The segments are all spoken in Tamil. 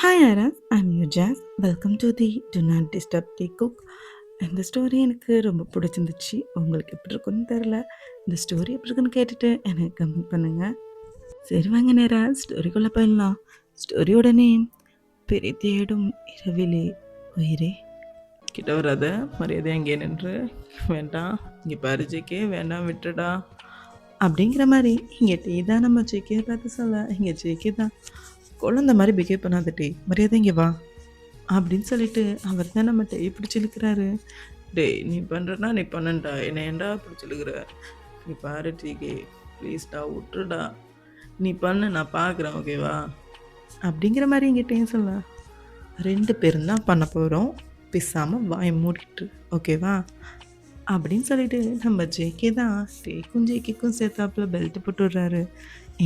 ஹாய் ஆரஸ், ஐம் யூ ஜாஸ். Welcome to the do not disturb the cook. இந்த ஸ்டோரி எனக்கு ரொம்ப பிடிச்சிருந்துச்சு. உங்களுக்கு எப்படி இருக்குன்னு தெரில. இந்த ஸ்டோரி எப்படி இருக்குன்னு கேட்டுட்டு எனக்கு கமெண்ட் பண்ணுங்கள். சரி வாங்க நேராக ஸ்டோரிக்குள்ளே போயிடலாம். ஸ்டோரியோட நேம் பெரிய தேடும் இரவிலே உயிரே. கிட்ட வராத, மரியாதை அங்கே நின்று. வேண்டாம் இங்கே பாரு ஜேக்கே, வேண்டாம் விட்டுடா அப்படிங்கிற மாதிரி இங்கே டீ தான் நம்ம ஜேக்கே பார்த்து சொல்ல. இங்கே ஜேக்கே தான் குழந்த மாதிரி பிஹேவ் பண்ணாத டே, மரியாதை இங்கே வா அப்படின்னு சொல்லிட்டு அவர் தான் நம்ம டே பிடிச்சிருக்கிறாரு. டே நீ பண்ணுறனா நீ பண்ணண்டா, என்ன ஏண்டா பிடிச்சிருக்கிற, நீ பாரு டீகே ப்ளீஸ்டா விட்டுடா, நீ பண்ண நான் பார்க்குறேன் ஓகேவா அப்படிங்கிற மாதிரி எங்கிட்டேயும் சொல்ல. 2 பேரும் தான் பண்ண போகிறோம், பேசாமல் வாயை மூடிட்டு ஓகேவா அப்படின்னு சொல்லிட்டு நம்ம ஜேகே தான் டேக்கும் ஜேகேக்கும் சேர்த்தாப்புல பெல்ட் போட்டு விடுறாரு.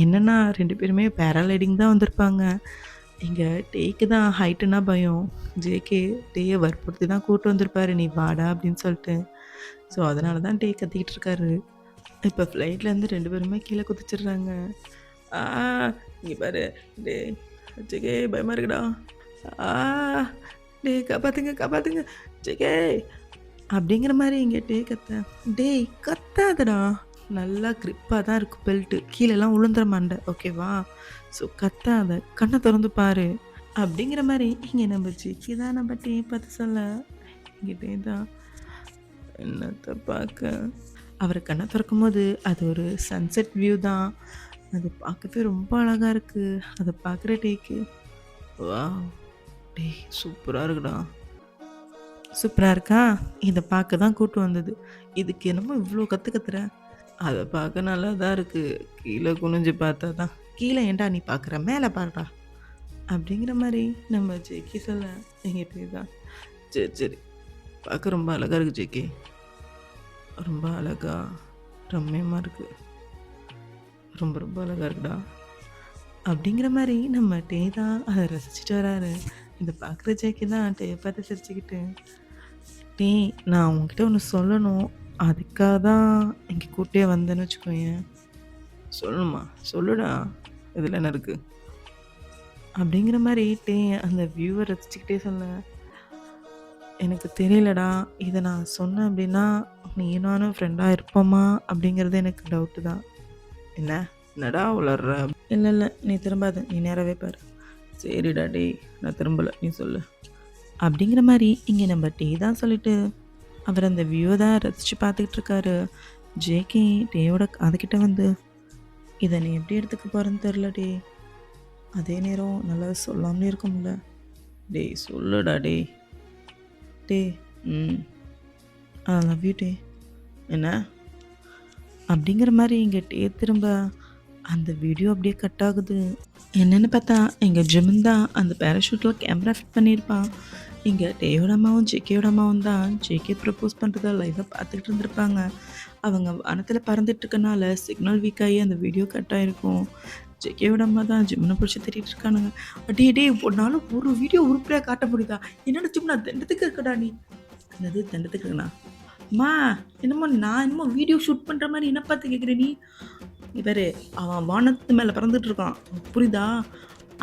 என்னென்னா 2 பேருமே பேராலைடிங் தான் வந்திருப்பாங்க. இங்கே டேக்கு தான் ஹைட்டுனா பயம், ஜேகே டேயை வற்புறுத்தி தான் கூப்பிட்டு வந்திருப்பாரு, நீ வாடா அப்படின்னு சொல்லிட்டு. ஸோ அதனால தான் டே கத்திக்கிட்டு இருக்காரு. இப்போ ஃப்ளைட்லேருந்து 2 பேருமே கீழே குதிச்சிடுறாங்க. இங்கே பாரு டே ஜேகே, பயமாக இருக்குடா, டே காப்பாத்துங்க காப்பாத்துங்க ஜேகே அப்படிங்கிற மாதிரி இங்கே டே டேய் கத்தாதடா, நல்லா க்ரிப்பாக தான் இருக்குது பெல்ட்டு, கீழெல்லாம் உளுந்துற மாண்டை ஓகேவா, ஸோ கத்தாத, கண்ணை திறந்து பாரு அப்படிங்கிற மாதிரி இங்கே நம்ம ஜிக்கி தான் நம்ம டே பார்த்து சொல்ல. இங்கிட்டே தான் என்னத்தை பார்க்க, அவர் கண்ணை திறக்கும் போது அது ஒரு சன்செட் வியூ தான். அது பார்க்கவே ரொம்ப அழகாக இருக்குது. அதை பார்க்குற டேக்கு வா டே சூப்பராக இருக்குடா, சூப்பராக இருக்கா, இதை பார்க்க தான் கூட்டு வந்தது, இதுக்கு என்னமோ இவ்வளோ கற்றுற, அதை பார்க்க நல்லா தான் இருக்குது, கீழே குனிஞ்சு பார்த்தா தான், கீழே ஏண்டா நீ பார்க்குற, மேலே பாருடா அப்படிங்கிற மாதிரி நம்ம ஜேக்கி சொல்ல. எங்கிட்டே தான் சரி சரி பார்க்க ரொம்ப அழகாக இருக்குது ஜேக்கி, ரொம்ப அழகா ரம்மியமாக இருக்குது, ரொம்ப ரொம்ப அழகாக இருக்குடா அப்படிங்கிற மாதிரி நம்ம டே தான் அதை ரசிச்சுட்டு வராரு. இதை பார்க்குற ஜேக்கி தான் டே பார்த்து சிரிச்சுக்கிட்டு, டே நான் உங்ககிட்ட ஒன்று சொல்லணும், அதுக்காக தான் இங்கே கூட்டியே வந்தேன்னு வச்சுக்கோங்க. சொல்லணுமா, சொல்லுடா, இதில் என்ன இருக்குது அப்படிங்கிற மாதிரி டே அந்த வியூவை ரசிச்சுக்கிட்டே சொல்ல. எனக்கு தெரியலடா, இதை நான் சொன்னேன் அப்படின்னா நீ நானும் ஃப்ரெண்டாக இருப்போமா அப்படிங்கிறது எனக்கு டவுட்டு தான். என்னடா உளர்ற, இல்லை நீ திரும்பாத, நீ நேராகவே பாரு. சரிடா டே நான் திரும்பலை, நீ சொல்லு அப்படிங்கிற மாதிரி இங்கே நம்ம டே தான் சொல்லிட்டு அவர் அந்த வியூவை தான் ரசித்து பார்த்துக்கிட்டு இருக்காரு. ஜேகே டேயோட அதுக்கிட்ட வந்து, இதை நீ எப்படி எடுத்துக்க போகிறேன்னு தெரில டே, அதே நேரம் நல்லா சொல்லாமலே இருக்கும்ல, டே சொல்லுடா டே, டே ஐ லவ் யூ டே, என்ன அப்படிங்கிற மாதிரி இங்கே டே திரும்ப அந்த வீடியோ அப்படியே கட் ஆகுது. என்னென்னு பார்த்தா எங்கள் ஜிமின் தான் அந்த பேராஷூட்டில் கேமரா ஃபிட் பண்ணியிருப்பான். இங்கே டேயோட அம்மாவும் ஜேகேயோட அம்மாவும் தான் ஜேகே ப்ரப்போஸ் பண்ணுறத லைவாக பார்த்துக்கிட்டு இருந்திருப்பாங்க. அவங்க வானத்தில் பறந்துட்டு இருக்கனால சிக்னல் வீக் ஆகி அந்த வீடியோ கட் ஆகிருக்கும். ஜேகேயோட அம்மா தான் ஜிம்னை பிடிச்சி திட்டிகிட்டு இருக்கானுங்க. டே ஒரு ஒரு வீடியோ உருப்படியாக காட்ட முடியுதா, என்னோட ஜிம்னா தண்டத்துக்கு இருக்கடா, நீ என்னது தண்டத்துக்கு இருக்குண்ணா அம்மா, என்னமோ வீடியோ ஷூட் பண்ணுற மாதிரி என்ன பார்த்து கேட்குற நீ, வேறு அவன் வானத்து மேலே பறந்துட்டு இருக்கான் புரியுதா,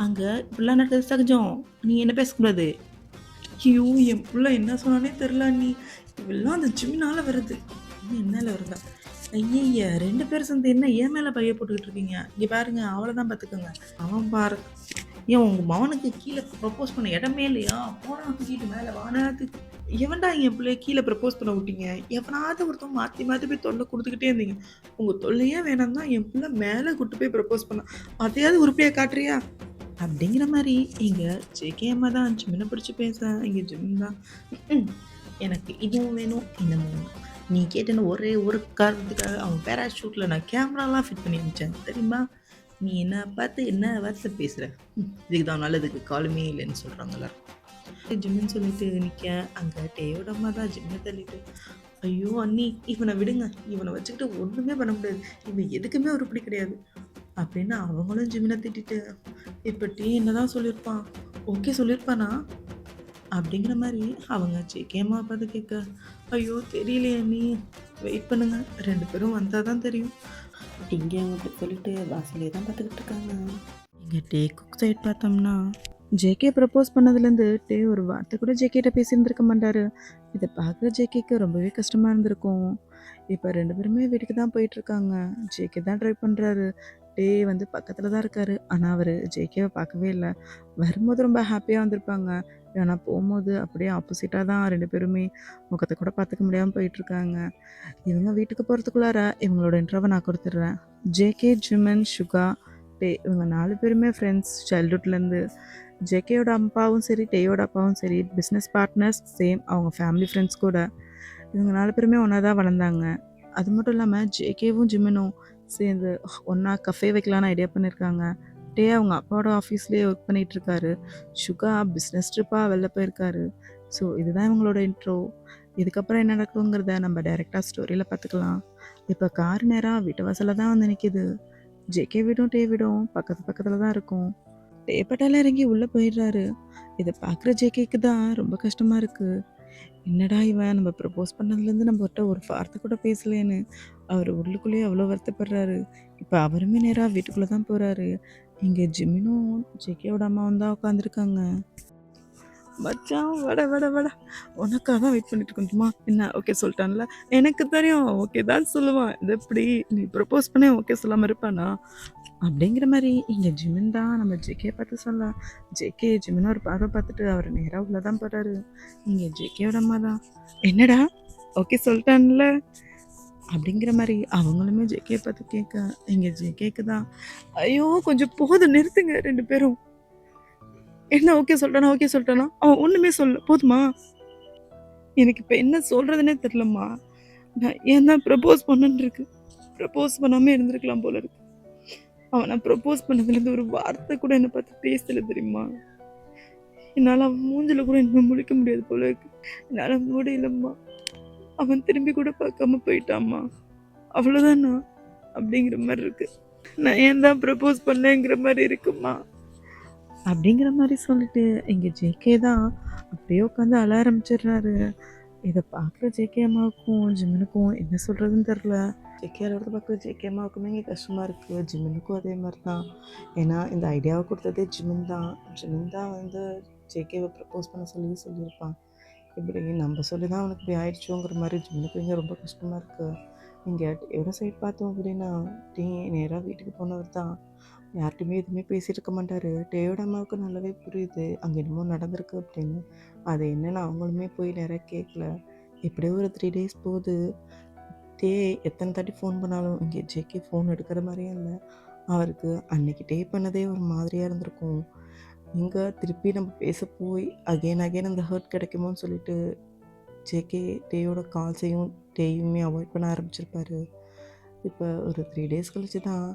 அங்கே இப்படிலாம் நடக்கிறது சகஜம், நீ என்ன பேசக்கூடாது. ஐயோ என் பிள்ளை என்ன சொன்னானே தெரில, நீ இவெல்லாம் அந்த ஜிம்மினால் வருது, என்னால் வருதா, ஐயா 2 பேர் சேர்ந்து என்ன ஏன் மேலே பைய போட்டுக்கிட்டு இருக்கீங்க, இங்கே பாருங்க அவளை தான் பார்த்துக்கோங்க, அவன் பாரு, ஏன் உங்கள் மவனுக்கு கீழே ப்ரப்போஸ் பண்ண இடமே இல்லையா, போனா தூக்கிட்டு மேலே வானத்துக்கு, எவன்டா என் பிள்ளைய கீழே ப்ரப்போஸ் பண்ண விட்டீங்க, எவனாவது ஒருத்தவங்க மாற்றி மாற்றி போய் தொல்லை கொடுத்துக்கிட்டே இருந்தீங்க, உங்கள் தொல்லையே வேணாம் தான் என் பிள்ளை மேலே கூட்டு போய் ப்ரப்போஸ் பண்ண, அதையாவது உருப்படியாக காட்டுறியா அப்படிங்கிற மாதிரி இங்கே ஜேகே அம்மா தான் ஜிம்மினை பிடிச்சி பேச. இங்கே ஜிம் தான் எனக்கு இதுவும் வேணும் இன்னமும் வேணும், நீ கேட்டேன்னு ஒரே ஒரு காரணத்துக்காக அவன் பேராஷூட்டில் நான் கேமராலாம் ஃபிட் பண்ணி அனுப்பிச்சேன் தெரியுமா, நீ என்ன பார்த்து என்ன வார்த்தை பேசுகிற, இதுக்கு தான் நல்லதுக்கு காலுமே இல்லைன்னு சொல்கிறாங்கள ஜிம்முன்னு சொல்லிட்டு நிற்க. அங்கே டேயோட அம்மா தான் ஜிம்மை தள்ளிட்டு, ஐயோ அண்ணி இவனை விடுங்க, இவனை வச்சுக்கிட்டு ஒன்றுமே பண்ண முடியாது, இவன் எதுக்குமே உருப்படி கிடையாது அப்படின்னு அவங்களும் ஜிம்மினை திட்டிட்டு, இப்போ டே என்ன தான் சொல்லியிருப்பான், ஓகே சொல்லியிருப்பானா அப்படிங்கிற மாதிரி அவங்க ஜேகேம்மா பார்த்து கேட்க, ஐயோ தெரியலையே நீ வெயிட் பண்ணுங்க, 2 பேரும் வந்தால் தான் தெரியும் இங்கே அவங்ககிட்ட சொல்லிட்டு வாசலே தான் பார்த்துக்கிட்டு இருக்காங்க. இங்கே டே குக் சைட் பார்த்தோம்னா ஜேகே ப்ரப்போஸ் பண்ணதுலேருந்து டே ஒரு வார்த்தை கூட ஜேகேட்ட பேசியிருந்திருக்க மாட்டாரு. இத பார்க்குற ஜேகேக்கு ரொம்பவே கஷ்டமா இருந்திருக்கும். இப்ப 2 பேருமே வீட்டுக்கு தான் போயிட்டுருக்காங்க. ஜேகே தான் ட்ரைவ் பண்றாரு. டே வந்து பக்கத்துல தான் இருக்காரு. ஆனா அவரு ஜேகேவ பார்க்கவே இல்ல. வரும்போது ரொம்ப ஹாப்பியா வந்திருப்பாங்க. ஆனா போம்போது அப்படியே ஆப்போசிட்டா தான் 2 பேருமே முகத்த கூட பார்த்துக்க முடியாம போயிட்டுருக்காங்க. இவங்க வீட்டுக்கு போறதுக்குள்ளார இவங்களோட இன்ட்ரோவ நான் குடுத்துடுறேன். ஜேகே, ஜிமின், சுகா, டே இவங்க 4 பேருமே ஃப்ரெண்ட்ஸ் சைல்ட்ஹுட்லேருந்து. ஜேகேயோட அப்பாவும் சரி, டேயோட அப்பாவும் சரி பிஸ்னஸ் பார்ட்னர்ஸ் சேம் அவங்க ஃபேமிலி ஃப்ரெண்ட்ஸ் கூட. இவங்க 4 பேருமே ஒண்ணா தான் வளர்ந்தாங்க. அது மட்டும் இல்லாம ஜேகேவும், ஜிமினும் சேர்ந்து ஒண்ணா கஃபே வைக்கலான்னு ஐடியா பண்ணியிருக்காங்க. டே அவங்க அப்பாவோட ஆஃபீஸ்லயே ஒர்க் பண்ணிட்டுருக்காரு. சுகா பிஸ்னஸ் ட்ரிப்பா வெளில போயிருக்காரு. ஸோ இதுதான் இவங்களோட இன்ட்ரோ. இதுக்கப்புறம் என்ன நடக்குங்கிறத நம்ம டைரக்ட்டா ஸ்டோரியில பார்த்துக்கலாம். இப்ப கார் நேரா வீட்டு வாசல்ல தான் வந்து நிக்குது. ஜேகே வீடும், டே வீடும் பக்கத்து பக்கத்துல தான் இருக்கும். டே பட்டால இறங்கி உள்ள போயிடுறாரு. இத பார்க்குற ஜேகேக்கு தான் ரொம்ப கஷ்டமா இருக்கு. என்னடா இவன் நம்ம ப்ரப்போஸ் பண்ணதுலேருந்து நம்மகிட்ட ஒரு வார்த்தை கூட பேசலேன்னு அவர் உள்ளுக்குள்ளேயே அவ்வளோ வருத்தப்படுறாரு. இப்போ அவருமே நேராக வீட்டுக்குள்ளே தான் போகிறாரு. இங்கே ஜிமினும் ஜேகேவோட அம்மாவும் தான் உட்காந்துருக்காங்க. மச்சான் வட வட வட உனக்காக தான் வெயிட் பண்ணிட்டு இருக்கோமா என்ன ஓகே சொல்லிட்டான்ல. எனக்கு தெரியும் ஓகே தான் சொல்லுவான். இது எப்படி நீ ப்ரப்போஸ் பண்ணி ஓகே சொல்லாமல் இருப்பானா அப்படிங்கிற மாதிரி இங்கே ஜிமின் தான் நம்ம ஜேகே பார்த்து சொல்ல. ஜேகே ஜிமின் ஒரு பார்வை பார்த்துட்டு அவர் நேராக உள்ள தான் போகிறாரு. இங்கே ஜேகேயோட அம்மா தான் என்னடா ஓகே சொல்லிட்டான்ல அப்படிங்கிற மாதிரி அவங்களுமே ஜேகே பார்த்து கேட்க இங்கே ஜேகேக்கு தான் ஐயோ கொஞ்சம் போதும் நிறுத்துங்க 2 பேரும். என்ன ஓகே சொல்லிட்டானா அவன் ஒன்றுமே சொல்ல போதுமா எனக்கு இப்போ என்ன சொல்கிறதுனே தெரிலம்மா. நான் ஏன் தான் ப்ரப்போஸ் பண்ணன்னு இருக்கு. ப்ரப்போஸ் பண்ணாமல் இருந்திருக்கலாம் போல இருக்கு. அவன் நான் ப்ரப்போஸ் பண்ணதுலேருந்து ஒரு வார்த்தை கூட என்னை பார்த்து பேசலை தெரியுமா. என்னால் அவன் மூஞ்சில் கூட என்ன முழிக்க முடியாது போல இருக்கு. என்னால் முடியலம்மா. அவன் திரும்பி கூட பார்க்காம போயிட்டாம்மா. அவ்வளோதானா அப்படிங்கிற மாதிரி இருக்கு. நான் ஏன் தான் ப்ரப்போஸ் பண்ணேங்கிற மாதிரி இருக்குமா அப்படிங்கிற மாதிரி சொல்லிட்டு இங்கே ஜேகே தான் அப்படியே உட்காந்து அழ ஆரம்பிச்சிடுறாரு. இதை பார்க்குற ஜேகே அம்மாவுக்கும் ஜிமினுக்கும் என்ன சொல்கிறதுன்னு தெரில. ஜேகே அழுறத பார்க்குற ஜேகே அம்மாவுக்குமே இங்கே கஷ்டமாக இருக்குது. ஜிமினுக்கும் அதே மாதிரி தான். ஏன்னா இந்த ஐடியாவை கொடுத்ததே ஜிமின் தான் வந்து ஜேகேவை ப்ரப்போஸ் பண்ண சொல்லியிருப்பான். இப்படி நம்ம சொல்லி தான் அவனுக்கு இப்படி ஆயிடுச்சோங்கிற மாதிரி ஜிமினுக்கு இங்கே ரொம்ப கஷ்டமாக இருக்குது. இங்கே எவ்வளோ சைட் பார்த்தோம் அப்படின்னா டீ நேராக வீட்டுக்கு போனவர் தான் யார்கிட்டையுமே எதுவுமே பேசிகிட்டு இருக்க மாட்டார். டேயோட அம்மாவுக்கு நல்லாவே புரியுது அங்கே என்னமோ நடந்திருக்கு அப்படின்னு. அது என்னென்னு அவங்களுமே போய் நேராக கேட்கல. இப்படியே ஒரு 3 days போகுது. டே எத்தனை தாட்டி ஃபோன் பண்ணாலும் இங்கே ஜேகே ஃபோன் எடுக்கிற மாதிரியும் இல்லை. அவருக்கு அன்னைக்கு டே பண்ணதே ஒரு மாதிரியாக இருந்திருக்கும். இங்கே திருப்பி நம்ம பேச போய் அகெயின் அந்த ஹர்ட் கிடைக்குமோன்னு சொல்லிட்டு ஜேகே டேயோட கால்ஸையும் டேயுமே அவாய்ட் பண்ண ஆரம்பிச்சிருப்பாரு. இப்போ ஒரு 3 days கழிச்சு தான்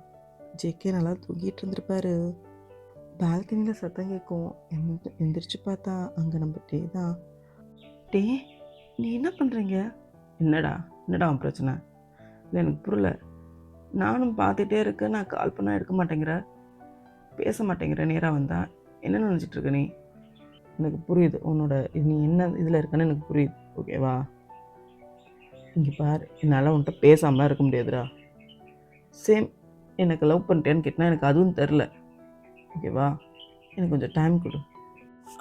ஜேகே நல்லா தூங்கிட்டு இருந்திருப்பாரு. பால்கனியில் சத்தம் கேட்கும். எந்திரிச்சு பார்த்தா அங்கே நம்ம டே தான். டே நீ என்ன பண்ணுறீங்க? என்னடா அவன் பிரச்சனை இல்லை எனக்கு புரியல. நானும் பார்த்துட்டே இருக்கேன். நான் கால் பண்ணால் எடுக்க மாட்டேங்கிற, பேச மாட்டேங்கிற. நேராக வந்தா என்ன நினச்சிட்டு இருக்க நீ? எனக்கு புரியுது உன்னோட நீ என்ன இதில் இருக்கன்னு எனக்கு புரியுது. ஓகேவா? இங்கே பாரு, என்னால் உன்கிட்ட பேசாமல் இருக்க முடியாதுடா. சேம் எனக்கு லவ் பண்ணிட்டேன்னு கேட்டால் எனக்கு அதுவும் தெரில. ஓகேவா? எனக்கு கொஞ்சம் டைம் கொடு.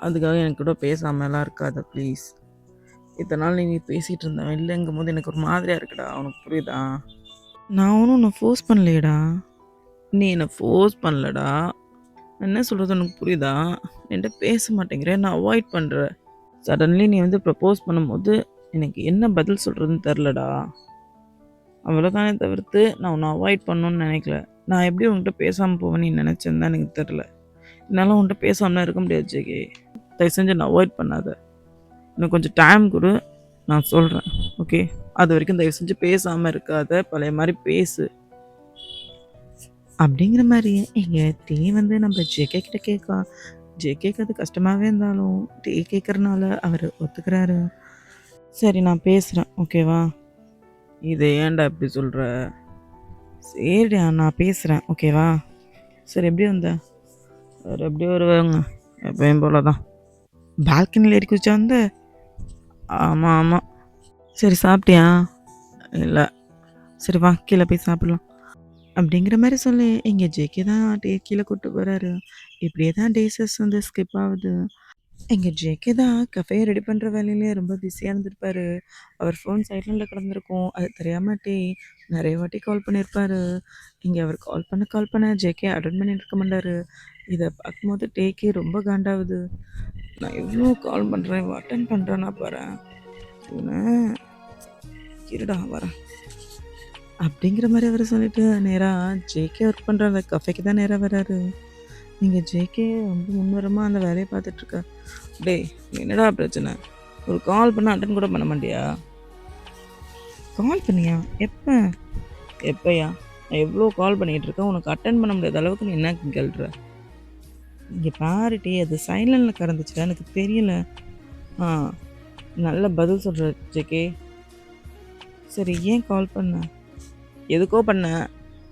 அதுக்காக எனக்கு கூட பேசாமலாம் இருக்காது ப்ளீஸ். இத்தனை நாள் நீ பேசிகிட்டு இருந்தவன் இல்லைங்கும் போது எனக்கு ஒரு மாதிரியாக இருக்குடா. அவனுக்கு புரியுதா? நான் ஒன்றும் உன்னை ஃபோர்ஸ் பண்ணலையேடா. நீ என்னை ஃபோர்ஸ் பண்ணலடா. என்ன சொல்கிறது உனக்கு புரியுதா? என்கிட்ட பேச மாட்டேங்கிறேன், நான் அவாய்ட் பண்ணுறேன். சடன்லி நீ வந்து ப்ரப்போஸ் பண்ணும்போது எனக்கு என்ன பதில் சொல்கிறதுன்னு தெரிலடா. அவ்வளோதானே தவிர்த்து நான் உன்னை அவாய்ட் பண்ணணுன்னு நினைக்கல. நான் எப்படி உன்கிட்ட பேசாமல் போவேன்னு நீ நினச்சேன்னு தான் எனக்கு தெரில. என்னால் உன்கிட்ட பேசாமல் இருக்க முடியாது ஜேகே. தயவு செஞ்சு நான் அவாய்ட் பண்ணாத. எனக்கு கொஞ்சம் டைம் கொடு, நான் சொல்கிறேன். ஓகே? அது வரைக்கும் தயவு செஞ்சு பேசாமல் இருக்காத, பழைய மாதிரி பேசு அப்படிங்கிற மாதிரி இங்கே டீ வந்து நம்ம ஜேகே கிட்ட கேட்கா. ஜேகேக்கு அது கஷ்டமாகவே இருந்தாலும் டீ கேட்குறனால அவர் ஒத்துக்கிறாரு. சரி நான் பேசுகிறேன், ஓகேவா? இதை ஏன்டா இப்படி சொல்கிற? சரிடா நான் பேசுகிறேன், ஓகேவா? சரி எப்படி வந்த? வேறு எப்படி வருவாங்க, எப்பயும் போல தான். பால்கனியில் ஏறி குதிச்சா வந்த? ஆமாம். சரி சாப்பிட்டியா? இல்லை. சரி வா கீழே போய் சாப்பிட்லாம் அப்படிங்கிற மாதிரி சொல்லி இங்கே ஜேகே தான் டே கீழே கூப்பிட்டு போகிறாரு. இப்படியே தான் டேஸஸ் வந்து ஸ்கிப் ஆகுது. எங்க ஜேகே தான் கஃபே ரெடி பண்ற வேலையிலே ரொம்ப பிஸியா இருந்திருப்பாரு. அவர் ஃபோன் சைலண்ட்ல கிடந்திருக்கும். அது தெரியாம நெறைய வாட்டி கால் பண்ணியிருப்பாரு. இங்க அவர் கால் பண்ண ஜேகே அட்டெண்ட் பண்ணிட்டு இருக்க மாட்டாரு. இத பார்க்கும்போது டேக்கே ரொம்ப காண்டாவுது. நான் எவ்ளோ கால் பண்றேன், இவன் அட்டெண்ட் பண்றானா பாரேன். இவன இருடா வரேன். அப்படிங்கிற மாரி அவரு சொல்லிட்டு நேரா ஜேகே ஒர்க் பண்ற அந்த கஃபேக்கு தான் நேரா வராரு. இங்க ஜேகே ரொம்ப மும்முரமா அந்த வேலைய பார்த்துட்டுருக்காரு. டேய் என்னடா பிரச்சனை? ஒரு கால் பண்ணா அட்டெண்ட் கூட பண்ண மாட்டியா? கால் பண்ணியா? எப்ப? எப்பயா? நான் எவ்ளோ கால் பண்ணிட்டு இருக்கேன். உனக்கு அட்டெண்ட் பண்ண முடியாத அளவுக்கு நீ என்ன கேள்ற? இங்க பாருடி அது சைலண்ட்ல கடந்துச்சுடா எனக்கு தெரியல. ஆ நல்ல பதில் சொல்ற ஜேகே. சரி ஏன் கால் பண்ண? எதுக்கோ பண்ண.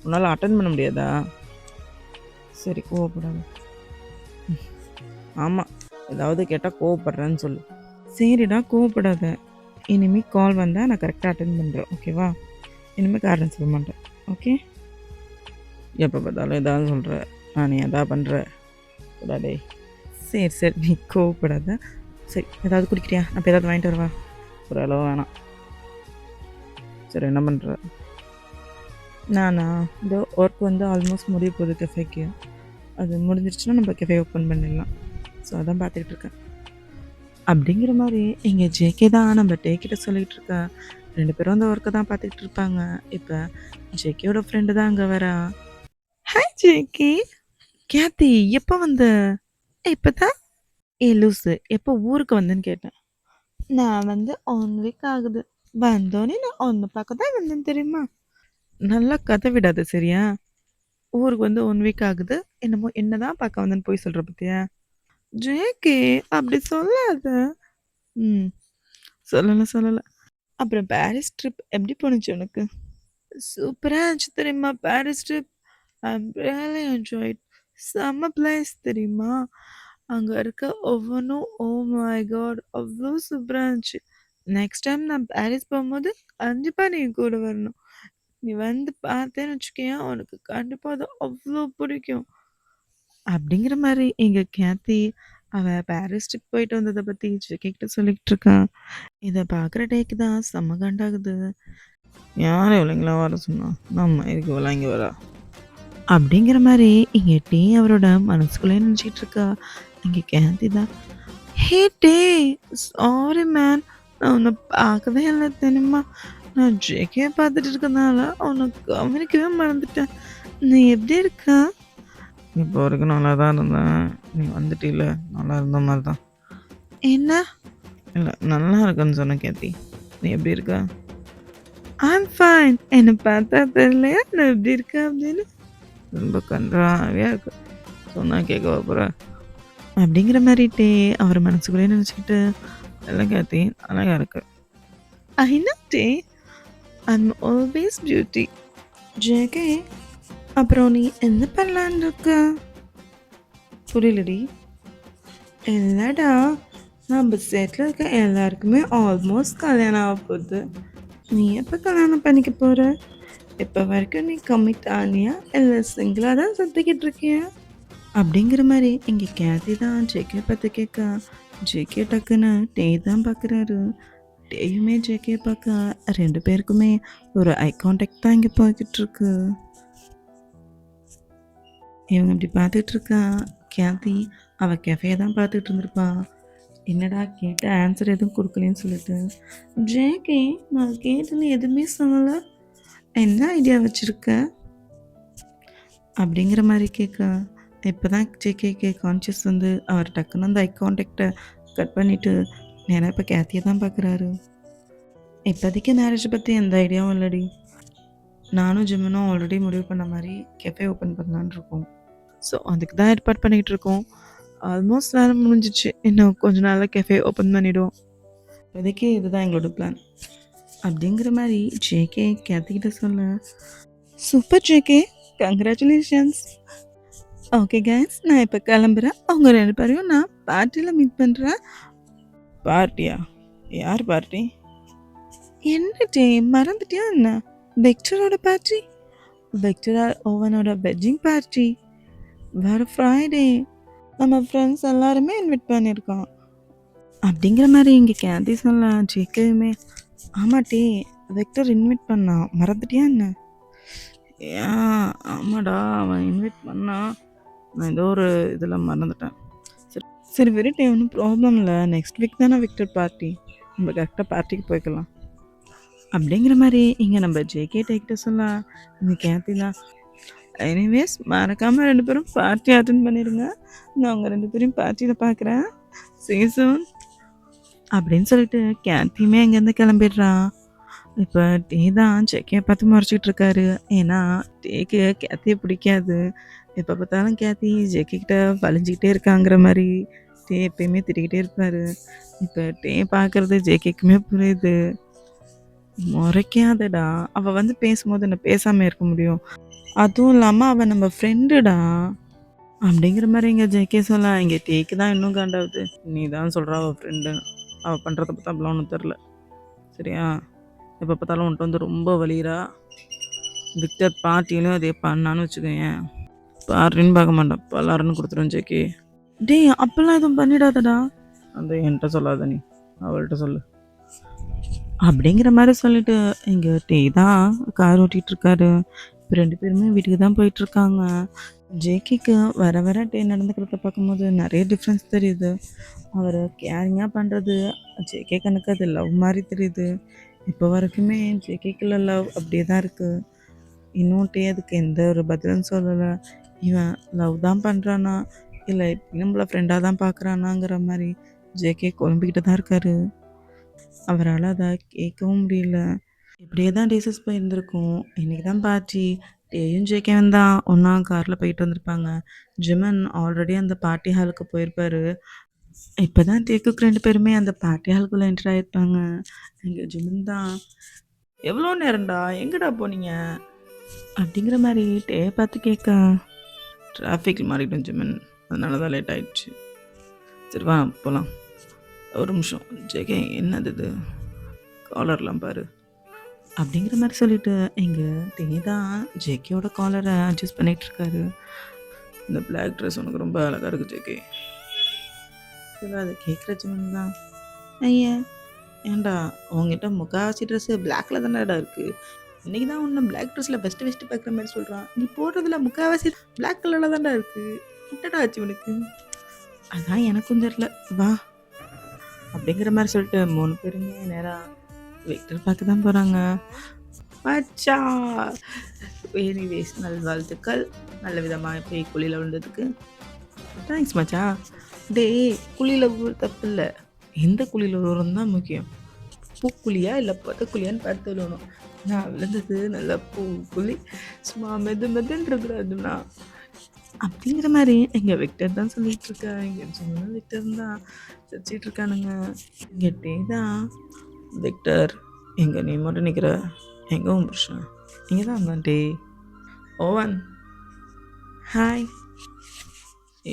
உன்னால அட்டெண்ட் பண்ண முடியாதா? சரி கோவப்படாத. ஆமா. ஏதாவது கேட்டா கோவப்படுறேன்னு சொல்லு. சரிடா கோவப்படாத. இனிமே கால் வந்தா நான் கரெக்ட்டா அட்டெண்ட் பண்றேன். ஓகேவா? இனிமே காரணம் சொல்ல மாட்டேன். ஓகே? எப்போ பார்த்தாலும் ஏதாவது சொல்ற. நீ எதா பண்ற. போடா டேய். சரி நீ கோவப்படாத. சரி ஏதாவது குடிக்கிறியா? நான் போய் ஏதாவது வாங்கிட்டு வரவா? ஒரு அளவு வேணாம். சரி என்ன பண்ற? நானா? இதோ ஒர்க் வந்து ஆல்மோஸ்ட் முடிய போகுது கஃபேக்கு. அது முடிஞ்சிருச்சுன்னா நம்ம கஃபே ஓப்பன் பண்ணிடலாம். ஸோ அதான் பார்த்துக்கிட்டு இருக்கேன். அப்படிங்கிற மாரி எங்க ஜேகே தான் நம்ம டேக்கிட்ட சொல்லிகிட்டு இருக்கா. 2 பேரும் அந்த ஒர்க்க தான் பார்த்துக்கிட்டு இருப்பாங்க. இப்ப ஜேகேயோட ஃப்ரெண்டு தான் அங்க வரா. Hi JK. கேத்தி எப்போ வந்த? இப்பதான். லூசு எப்போ ஊருக்கு வந்தேன்னு கேட்டேன். நான் வந்து 1 வீக் ஆகுது. வந்தோனே நான் உன்னை பார்க்க தான் வந்தேன் தெரியுமா? நல்லா கதை விடாத சரியா? ஊருக்கு வந்து 1 வீக் ஆகுது. என்னமோ என்னதான் பார்க்க வந்தேன்னு போய் சொல்ற பத்தியா? ஜேகே அப்படி சொல்லாத. ம். சொல்லல. அப்புறம் பாரிஸ் ட்ரிப் எப்படி போணுச்சு உனக்கு? சூப்பரா இருந்துச்சு தெரியுமா Paris trip. I really enjoyed. செம்ம பிளேஸ் தெரியுமா? அங்க இருக்க ஒவ்வொன்றும் ஓ மை காட் அவ்வளோ சூப்பரா இருந்துச்சு. நெக்ஸ்ட் டைம் நான் பாரிஸ் போகும்போது கண்டிப்பா நீ கூட வரணும். நீ வந்து பார்த்தேன்னு வச்சுக்கயேன் உனக்கு கண்டிப்பா அது அவ்வளோ பிடிக்கும். அப்படிங்கிற மாரி எங்க கேத்தி அவ பாரிஸ் ட்ரிப் போயிட்டு வந்தத பத்தி ஜெககிட்ட சொல்லிக்கிட்டு இருக்கா. இத பார்க்குற டேக்கு தான் செம்ம காண்டாகுது. யார் இவளைங்களாம் வர சொன்னா? நம்ம இதுக்கு இவளாம் இங்கே வரா? அப்படிங்கிற மாரி இங்க அவரோட மனசுக்குள்ளேயே நினச்சிட்டு இருக்கா. இங்க கேந்தி தான், "ஹே டே! Sorry man. நான் உன்ன பார்க்கவே இல்ல தெரியுமா? நான் ஜேகே பார்த்துட்டு இருக்கனால உன்ன கவனிக்கவே மறந்துட்டேன். நீ எப்படி இருக்க?" இப்போ வரைக்கும் நல்லா தான் இருந்தேன். நீ வந்துட்டீல நல்லா இருந்த மாதிரி தான். என்ன? இல்ல நல்லா இருக்கேன்னு சொன்னேன் கேத்தி. நீ எப்படி இருக்க? I'm fine. என்ன பார்த்தா தெரியலையா நான் எப்படி இருக்கேன் அப்படின்னு? ரொம்ப கன்றாவியா இருக்கு. சொன்னா கேட்கவா போற? அப்படிங்கிற மாரிட்டே அவர் மனசுக்குள்ளேயே நினச்சிக்கிட்டு, "இல்ல கேத்தி அழகா இருக்கு." I know day. I'm always beauty. JK அப்புறம் நீ என்ன பண்ணலான்னு இருக்க? புரியலடி. இல்லடா நம்ம செட்டில் இருக்க எல்லாருக்குமே ஆல்மோஸ்ட் கல்யாணம் ஆக போகுது. நீ எப்போ கல்யாணம் பண்ணிக்க போற? இப்போ வரைக்கும் நீ கமிட் ஆனியா இல்லை சிங்கிளாக தான் சுற்றிக்கிட்டு இருக்கியா? அப்படிங்கிற மாதிரி இங்கே கேத்தி தான் ஜேகே பார்த்து கேட்கா. ஜேகே டக்குன்னு டே தான் பார்க்குறாரு. டேயுமே ஜேகே பார்க்க 2 பேருக்குமே ஒரு ஐ கான்டாக்ட் தான் இங்கே போய்கிட்டு இருக்கு. இவங்க இப்படி பார்த்துட்டு இருக்கா. கேத்தி அவள் கெஃபே தான் பார்த்துட்டு இருந்திருப்பா. என்னடா கேட்ட ஆன்சர் எதுவும் கொடுக்கலன்னு சொல்லிட்டு, ஜேகே நான் கேட்டது எதுவுமே சொல்லலை, என்ன ஐடியா வச்சுருக்க அப்படிங்கிற மாதிரி கேட்க. இப்போ தான் ஜேகேக்கு கான்ஷியஸ் வந்து அவர் டக்குன்னு அந்த ஐ கான்டாக்டை கட் பண்ணிவிட்டு நேராக இப்போ கேத்தியை தான் பார்க்குறாரு. இப்போதைக்கு மேரேஜை பற்றி எந்த ஐடியாவும் இல்லடி. நானும் ஜிம்மனும் ஆல்ரெடி முடிவு பண்ண மாதிரி கெஃபே ஓப்பன் பண்ணலான்னு இருக்கோம். ஸோ அதுக்கு தான் ஏற்பாடு பண்ணிக்கிட்டு இருக்கோம். ஆல்மோஸ்ட் வேலை முடிஞ்சிச்சு. இன்னும் கொஞ்ச நாளில் கெஃபே ஓப்பன் பண்ணிவிடுவோம். இப்போதைக்கு இதுதான் எங்களோட பிளான் அப்படிங்கிற மாதிரி ஜேகே கேத்திக்கிட்ட சொல்ல. Super JK, congratulations. Okay guys, நான் இப்போ கிளம்புறேன். அவங்க 2 பேரையும் நான் பார்ட்டியில் மீட் பண்ணுறேன். பார்ட்டியா? யார் பார்ட்டி? என்ன டே மறந்துட்டியா என்ன? விக்டரோட பார்ட்டி. விக்டர் ஓவனோட வெட்டிங் பார்ட்டி வர ஃப்ரைடே. நம்ம ஃப்ரெண்ட்ஸ் எல்லாருமே இன்வைட் பண்ணியிருக்கான். அப்படிங்கிற மாரி இங்க கேத்தி சொல்ல ஜேகேயுமே, ஆமாட்டி விக்டர் இன்வைட் பண்ணான். மறந்துட்டியா என்ன? ஆமாடா அவன் இன்வைட் பண்ணான். நான் ஏதோ ஒரு இதில மறந்துட்டேன். சரி சரி விடுடி ஒண்ணும் ப்ராப்ளம் இல்ல. நெக்ஸ்ட் வீக் தானே விக்டர் பார்ட்டி. நம்ம கரெக்ட்டா பார்ட்டிக்கு போய்க்கலாம். அப்படிங்கிற மாரி இங்க நம்ம ஜேகே கிட்ட சொல்ல, இந்த கேத்தி தான் எனிவேஸ் மறக்காம 2 பேரும் பார்ட்டி அட்டெண்ட் பண்ணிருங்க. நான் உங்க 2 பேரையும் பார்ட்டியில பார்க்குறேன். சீ யூ சூன் அப்படின்னு சொல்லிட்டு கேத்தியுமே அங்கேருந்து கிளம்பிடுறான். இப்போ டே தான் செக்கைய பார்த்து முறைச்சிட்டு இருக்காரு. ஏன்னா டேக்கு கேத்திய பிடிக்காது. எப்போ பார்த்தாலும் கேத்தி ஜெக்கி கிட்ட வலிஞ்சிக்கிட்டே இருக்காங்கிற மாதிரி டே எப்பயுமே திட்டிக்கிட்டே இருப்பாரு. இப்போ டே பார்க்கறது ஜேகேக்குமே புரியுது. முறைக்காதடா, அவ வந்து பேசும்போது என்ன பேசாம இருக்க முடியும். அதுவும் இல்லாம அவ நம்ம ஃப்ரெண்டுடா அப்படிங்கிற மாதிரி இங்க ஜேகே சொல்ல, இங்க டேக்கு தான் இன்னும் காண்டாவுது. நீ தான் சொல்ற அவ ஃப்ரெண்டுன்னு. அவ பண்றத பார்த்தா அப்படிலாம் ஒன்றும் தெரில. சரியா? எப்போ பார்த்தாலும் உன்ட்ட வந்து ரொம்ப வலிகிறா. விக்டர் பார்ட்டியிலும் அதே பண்ணான்னு வச்சுக்கோயேன், பார்ட்டின்னு பார்க்க மாட்டேன் பல்லாருன்னு கொடுத்துருவேன் ஜேகே. டேய் அப்பெல்லாம் எதுவும் பண்ணிடாதடா. அந்த என்கிட்ட சொல்லாத, நீ அவள்கிட்ட சொல்லு அப்படிங்கிற மாதிரி சொல்லிட்டு இங்கே டே தான் கார் ஓட்டிகிட்டு இருக்காரு. இப்போ 2 பேருமே வீட்டுக்கு தான் போயிட்டுருக்காங்க. ஜேகேக்கு வர வர டே நடந்துக்கிறத பார்க்கும்போது நிறைய டிஃப்ரென்ஸ் தெரியுது. அவர் கேரிங்காக பண்ணுறது ஜேகே கணக்கு அது லவ் மாதிரி தெரியுது. இப்போ வரைக்குமே ஜேகேக்குள்ள லவ் அப்படியே தான் இருக்குது. இன்னும் டே அதுக்கு எந்த ஒரு பதிலும் சொல்லலை. இவன் லவ் தான் பண்ணுறானா இல்லை நம்மள ஃப்ரெண்டாக தான் பார்க்குறானாங்கிற மாதிரி ஜேகே குழம்பிக்கிட்டு தான் இருக்காரு. அவரால் அதை கேட்கவும் முடியல. இப்படியே தான் டேஸஸ் போயிருந்திருக்கும். இன்றைக்கி தான் பார்ட்டி. டேயும் ஜேகேவும் தான் ஒன்றா காரில் போயிட்டு வந்திருப்பாங்க. ஜிமன் ஆல்ரெடி அந்த பார்ட்டி ஹாலுக்கு போயிருப்பாரு. இப்போ தான் டேக்குக்கு 2 பேருமே அந்த பார்ட்டி ஹாலுக்குள்ளே என்டர் ஆகிருப்பாங்க. இங்கே ஜிமன் தான், எவ்வளோ நேரம்டா எங்கடா போனீங்க அப்படிங்கிற மாதிரி டே பார்த்து கேட்க, டிராஃபிக்கில் மாறிட்டோம் ஜிமன், அதனால தான் லேட் ஆகிடுச்சு. சரி வா போகலாம். ஒரு நிமிஷம் ஜேகே, என்னது இது காலர்லாம் பாரு அப்படிங்கிற மாதிரி சொல்லிட்டு எங்கள் டே தான் ஜேகேயோட காலரை அட்ஜஸ்ட் பண்ணிகிட்ருக்காரு. இந்த பிளாக் ட்ரெஸ் உனக்கு ரொம்ப அழகாக இருக்குது ஜேகே. சரி அதை கேட்குற ஜிமன் தான், ஐயா ஏன்டா உங்ககிட்ட முக்காவாசி ட்ரெஸ்ஸு பிளாக்ல தானேடா இருக்குது. இன்றைக்கி தான் ஒன்று பிளாக் ட்ரெஸ்ஸில் ஃபஸ்ட்டு பார்க்குற மாதிரி சொல்கிறான். நீ போடுறதுல முக்கால்வாசி பிளாக் கலரில் தான்டா இருக்குது. என்னடா ஆச்சு உனக்கு? அதான் எனக்கும் தெரில, வா அப்படிங்கிற மாதிரி சொல்லிட்டு 3 பேருமே நேராக விக்டர் பார்க்க தான் போகிறாங்க. மச்சா எனிவேஸ் நல்வாழ்த்துக்கள், நல்ல விதமாக போய் குழியில் விழுந்ததுக்கு தேங்க்ஸ் மச்சா. டே குழியில் விழுற தப்பு இல்லை, எந்த குழியில் விழுறோம் தான் முக்கியம். பூக்குழியா இல்லை புதக்குழியான்னு பார்த்து விழுவணும். நான் விழுந்தது நல்லா பூக்குழி, சும்மா மெதுன்னு இருக்கிறதுனா அப்படிங்கிற மாதிரி எங்கள் விக்டர் தான் சொல்லிட்டு இருக்கா. இங்கே சொன்ன விக்டர் தான் சிரிச்சிட்டு இருக்கானுங்க. இங்கே டே தான், விக்டர் எங்கே நீ மட்டும் நிற்கிற, எங்கே உன் பிரச்சனை? இங்கே தான் வந்தான் டே. ஓவன் ஹாய்,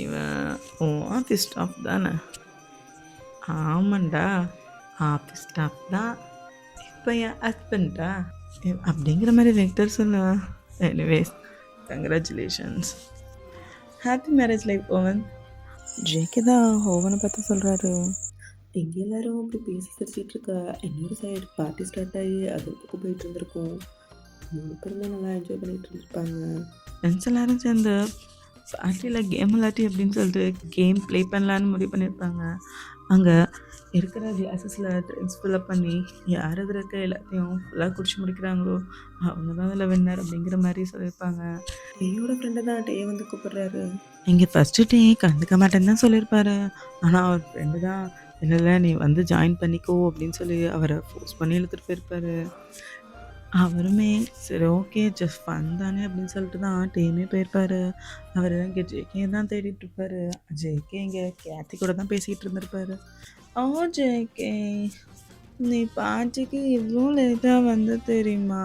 இவன் உன் ஆஃபீஸ் ஸ்டாஃப் தானே? ஆமாண்டா ஆஃபீஸ் ஸ்டாஃப் தான். இப்போ என் ஹஸ்பண்டா அப்படிங்கிற மாதிரி விக்டர் சொல்ல, anyways congratulations, happy marriage life Owen. JK தான் ஓவனை பார்த்து சொல்கிறாரு. இங்கே எல்லாரும் அப்படி பேசி சிரிச்சிட்டு இருக்கா. இன்னொரு சைடு பார்ட்டி ஸ்டார்ட் ஆகி அது பக்கம் போயிட்டு இருந்திருக்கும். 3 பேருமே நல்லா என்ஜாய் பண்ணிட்டு இருந்திருப்பாங்க. ஃப்ரெண்ட்ஸ் எல்லாரும் சேர்ந்து பார்ட்டியில் கேம் விளாட்டி அப்படின்னு சொல்லிட்டு கேம் ப்ளே பண்ணலான்னு முடிவு பண்ணியிருப்பாங்க. அங்கே இருக்கிற கிளாஸஸில் ட்ரிங்க்ஸ் ஃபில்லப் பண்ணி யார் எதில் இருக்க எல்லாத்தையும் ஃபுல்லாக குடிச்சு முடிக்கிறாங்களோ அவங்க தான் அதில் வின்னர் அப்படிங்கிற மாதிரி சொல்லியிருப்பாங்க. டேயோட ஃப்ரெண்டை தான் டே வந்து கூப்பிட்றாரு. இங்கே ஃபஸ்ட்டு டே கண்டுக்க மாட்டேன்னு தான் சொல்லியிருப்பாரு. ஆனால் அவர் ஃப்ரெண்டு தான், இல்லை நீ வந்து ஜாயின் பண்ணிக்கோ அப்படின்னு சொல்லி அவரை ஃபோர்ஸ் பண்ணி இழுத்துட்டு போயிருப்பாரு. அவருமே சரி ஓகே ஜஸ்ட் ஃபன் தானே அப்படின்னு சொல்லிட்டு தான் டேமே போயிருப்பாரு. அவர் இங்கே ஜேகே தான் தேடிட்டு இருப்பாரு. ஜேகே இங்கே கேத்தி கூட தான் பேசிக்கிட்டு இருந்திருப்பாரு. ஓ ஜேகே, நீ பார்ட்டிக்கு இவ்வளோ லேட்டாக வந்து தெரியுமா?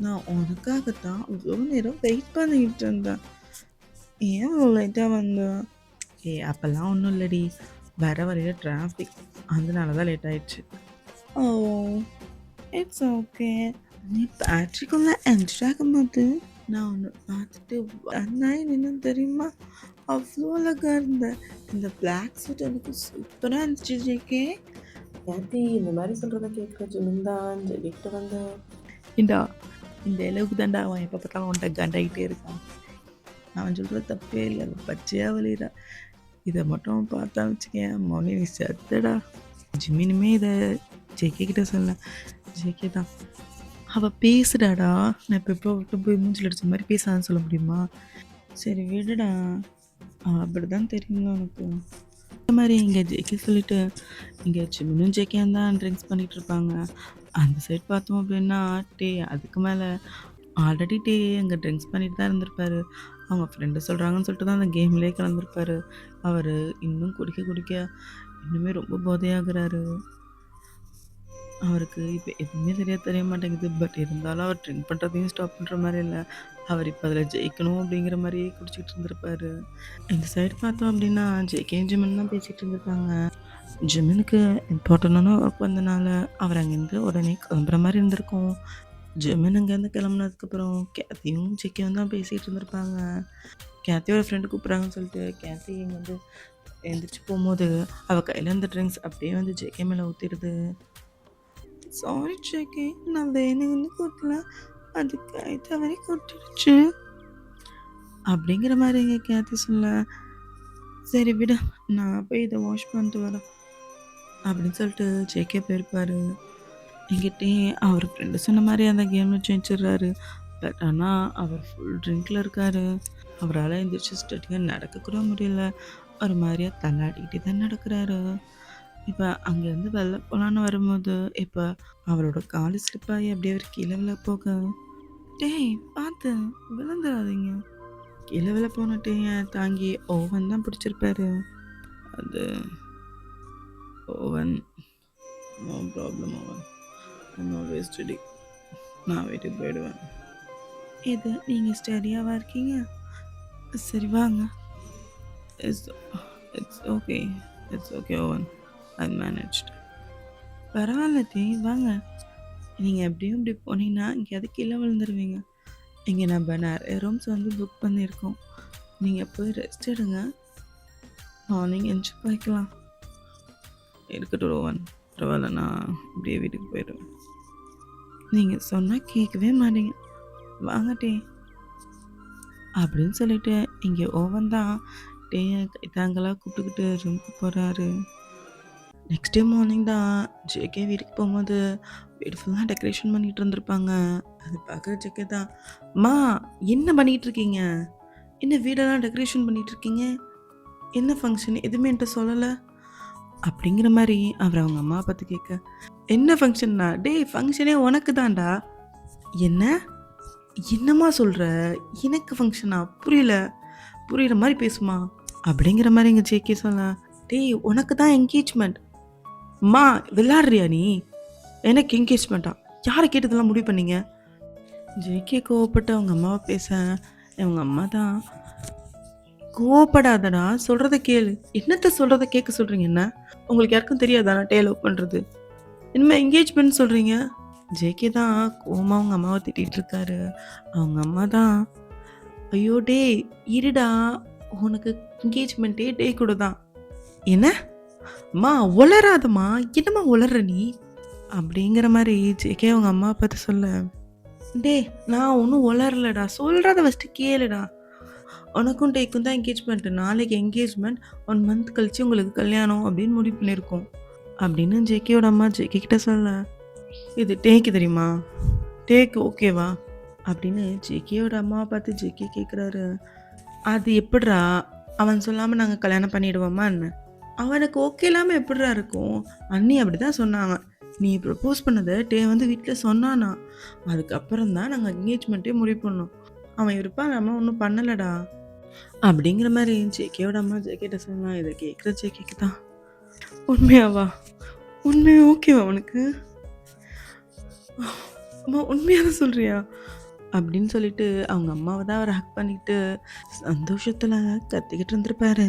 நான் உனக்காகத்தான் இவ்வளோ நேரம் வெயிட் பண்ணிக்கிட்டு இருந்தேன். ஏன் இவ்வளோ லேட்டாக வந்தேன்? அப்போல்லாம் ஒன்றும் இல்லடி, வர வரையில் டிராஃபிக், அதனால தான் லேட் ஆயிடுச்சு. ஓ இட்ஸ் ஓகே. நீ பேட்ரிக்குள்ளே என்ட்ரி ஆகும்போது நான் ஒன்று பார்த்துட்டு நான் என்னன்னு தெரியுமா, அவ்வளோ அழகா இருந்தேன். இந்த பிளாக் சூட் எனக்கு சூப்பராக இருந்துச்சு ஜேகே. கேத்தி இந்த மாதிரி சொல்கிறத கேட்குற ஜிமின் தான் ஜெயிக்கிட்டு வந்தேன். இந்தா இந்த அளவுக்கு தாண்டா அவன் எப்போ பார்த்தாலும் அவன்கிட்ட கண்டாகிட்டே இருக்கான். அவன் சொல்கிறது தப்பே இல்லை, அது பச்சையாக வலிடா. இதை மட்டும் பார்த்தா வச்சுக்கேன் மௌனி நீ செத்தடா. ஜிமினுமே இதை ஜேகே கிட்ட சொல்ல, ஜேகே தான் அவள் பேசுடாடா, நான் இப்போ விட்டு போய் மூஞ்சில் அடிச்ச மாதிரி பேசான்னு சொல்ல முடியுமா? சரி விடுடா, அவள் அப்படி தான் தெரியுங்க உனக்கு. இந்த மாதிரி இங்கே ஜேகே சொல்லிட்டு இங்கே ஜிமினும் ஜேகேயும் தான் ட்ரிங்க்ஸ் பண்ணிகிட்டு இருப்பாங்க. அந்த சைட் பார்த்தோம் அப்படின்னா டே அதுக்கு மேலே ஆல்ரெடி டே அங்கே ட்ரிங்க்ஸ் பண்ணிட்டு தான் இருந்திருப்பாரு. அவங்க ஃப்ரெண்டு சொல்கிறாங்கன்னு சொல்லிட்டு தான் அந்த கேம்லேயே கலந்துருப்பார். அவர் இன்னும் குடிக்க குடிக்க இன்னுமே ரொம்ப போதையாகிறாரு. அவருக்கு இப்போ எதுவுமே சரியாக தெரிய மாட்டேங்குது. பட் இருந்தாலும் அவர் ட்ரிங்க் பண்ணுறதையும் ஸ்டாப் பண்ணுற மாதிரி இல்லை. அவர் இப்போ அதில் ஜெயிக்கணும் அப்படிங்கிற மாதிரியே குடிச்சிட்டு இருந்திருப்பாரு. இந்த சைடு பார்த்தோம் அப்படின்னா ஜேகே ஜிமின் தான் பேசிகிட்டு இருந்திருக்காங்க. ஜிமினுக்கு இம்பார்ட்டண்டான ஒர்க் வந்தனால அவர் அங்கேருந்து உடனே கிளம்புற மாதிரி இருந்திருக்கும். ஜிமின் அங்கேருந்து கிளம்புனதுக்கப்புறம் கேத்தியும் ஜேகேவும் தான் பேசிகிட்டு இருந்திருப்பாங்க. கேத்தியோட ஃப்ரெண்டு கூப்பிட்றாங்கன்னு சொல்லிட்டு கேத்தி இங்கே வந்து எழுந்திரிச்சு போகும்போது அவள் கையில் இருந்த ட்ரிங்க்ஸ் அப்படியே வந்து ஜேகே மேலே ஊற்றிடுது. சாரி ஜேகே, நான் வேணும்னு கொட்டல, அது கை தவறி கொட்டிடுச்சு அப்படிங்கிற மாதிரி இங்கே கேத்தி சொல்ல, சரி விட நான் போய் இதை வாஷ் பண்ணிட்டு வரேன் அப்படின்னு சொல்லிட்டு ஜேகே போயிருப்பாரு. என்கிட்டே அவர் ஃப்ரெண்டு சொன்ன மாதிரி அந்த கேமில் ஜெயிச்சிடுறாரு. பட் ஆனால் அவர் ஃபுல் ட்ரிங்கில் இருக்கார். அவரால் எந்திரிச்சு ஸ்டடியாக நடக்கக்கூட முடியல. ஒரு மாதிரியாக தள்ளாடிக்கிட்டே தான் நடக்கிறாரு. இப்போ அங்கேருந்து வெளில போகலான்னு வரும்போது இப்போ அவரோட காலு ஸ்லிப்பாகி அப்படியே அவர் கீழே விழ போக, டேய் பார்த்து விழுந்துடாதீங்க. கீழே விழ போன டேயை தாங்கி ஓவன் தான் பிடிச்சிருப்பாரு. அது Owen no problem, Owen no வேஸ்டடி, நான் வீட்டுக்கு போயிடுவேன். இது நீங்கள் ஸ்டடியாவாக இருக்கீங்க, சரி வாங்க. It's it's okay, it's okay Owen, I managed. பரவாயில்ல டே வாங்க. நீங்கள் எப்படியும் இப்படி போனீங்கன்னா எங்கேயாவது கீழே விழுந்துருவீங்க. இங்கே நம்ம நிறைய ரூம்ஸ் வந்து புக் பண்ணியிருக்கோம். நீங்கள் போய் ரெஸ்ட் எடுங்க, மார்னிங் என்ஜாய் பண்ணிக்கலாம். இருக்கட்டும் ரோவன், பரவாயில்ல நான் இப்படியே வீட்டுக்கு போயிடுவேன். நீங்கள் சொன்னால் கேட்கவே மாட்டீங்க, வாங்க டே அப்படின்னு சொல்லிட்டு இங்கே ஓவன் தான் டே கைத்தாங்களாக கூப்பிட்டுக்கிட்டு ரூமுக்கு போகிறாரு. நெக்ஸ்ட் டே மார்னிங் தான் ஜேகே வீட்டுக்கு போகும்போது வீடு ஃபுல்லாக டெக்கரேஷன் பண்ணிகிட்டு இருந்திருப்பாங்க. அது பார்க்குற ஜேகே தான், மா என்ன பண்ணிகிட்டு இருக்கீங்க, என்ன வீடெல்லாம் டெக்கரேஷன் பண்ணிகிட்டு இருக்கீங்க, என்ன ஃபங்க்ஷன் எதுவுமே என்கிட்ட சொல்லலை அப்படிங்கிற மாதிரி அவர் அவங்க அம்மா பார்த்து கேட்க, என்ன ஃபங்க்ஷன்னா, டே ஃபங்க்ஷனே உனக்கு தான்டா. என்ன என்னம்மா சொல்கிற, எனக்கு ஃபங்க்ஷனா, புரியல, புரியுற மாதிரி பேசுமா அப்படிங்கிற மாதிரி எங்கள் ஜேகே சொல்ல, டேய் உனக்கு தான் என்கேஜ்மெண்ட், மா விளாட்றியா நீ, எனக்கு என்கேஜ்மெண்ட்டா, யாரை கேட்டதெல்லாம் முடிவு பண்ணீங்க. ஜேகே கோவப்பட்டு அவங்க அம்மாவை பேச, அவங்க அம்மா தான், கோவப்படாதடா சொல்கிறத கேளு, என்னத்தை சொல்கிறத கேட்க சொல்கிறீங்க, என்ன உங்களுக்கு யாருக்கும் தெரியாதா நான் டே லவ் பண்ணுறது, இனிமேல் என்கேஜ்மெண்ட் சொல்கிறீங்க. ஜேகே தான் கோவமாக அவங்க அம்மாவை திட்டிகிட்டு இருக்காரு. அவங்க அம்மா தான், ஐயோ டே இருடா, உனக்கு என்கேஜ்மெண்ட்டே டே கூட தான். என்ன மா உளராதம்மா, என்னம்மா உளர்ற நீ அப்படிங்கிற மாதிரி ஜேகே அவங்க அம்மா பார்த்து சொல்ல, டே நான் ஒன்றும் உளரலடா, சொல்கிறத ஃபஸ்ட்டு கேளுடா, உனக்கும் டேக்கும் தான் என்கேஜ்மெண்ட், நாளைக்கு என்கேஜ்மெண்ட், 1 மந்த் கழிச்சு உங்களுக்கு கல்யாணம் அப்படின்னு முடிவு பண்ணியிருக்கோம் அப்படின்னு ஜேகேயோட அம்மா ஜேகே கிட்ட சொல்ல, இது டேக்கு தெரியுமா, டேக்கு ஓகேவா அப்படின்னு ஜேகேயோட அம்மாவை பார்த்து ஜேகே கேட்குறாரு. அது எப்படிரா, அவன் சொல்லாமல் நாங்கள் கல்யாணம் பண்ணிவிடுவோமா என்ன, அவனுக்கு ஓகே இல்லாமல் எப்படிரா இருக்கும், அண்ணி அப்படி தான் சொன்னாங்க, நீ ப்ரப்போஸ் பண்ணதை டே வந்து வீட்டில் சொன்னானா, அதுக்கப்புறம் தான் நாங்கள் என்கேஜ்மெண்ட்டே முடிவு பண்ணோம், அவன் இருப்பா நம்ம ஒன்றும் பண்ணலடா அப்படிங்கிற மாதிரி ஜேகேயோட அம்மா ஜேகேட்ட சொன்னான். இதை கேட்குற ஜேகேக்கு தான், உண்மையாவா, உண்மையா ஓகேவா அவனுக்கு, அம்மா உண்மையாக தான் சொல்கிறியா அப்படின்னு சொல்லிட்டு அவங்க அம்மாவை தான் அவர் ஹக் பண்ணிக்கிட்டு சந்தோஷத்தில் கத்திக்கிட்டு இருந்திருப்பாரு.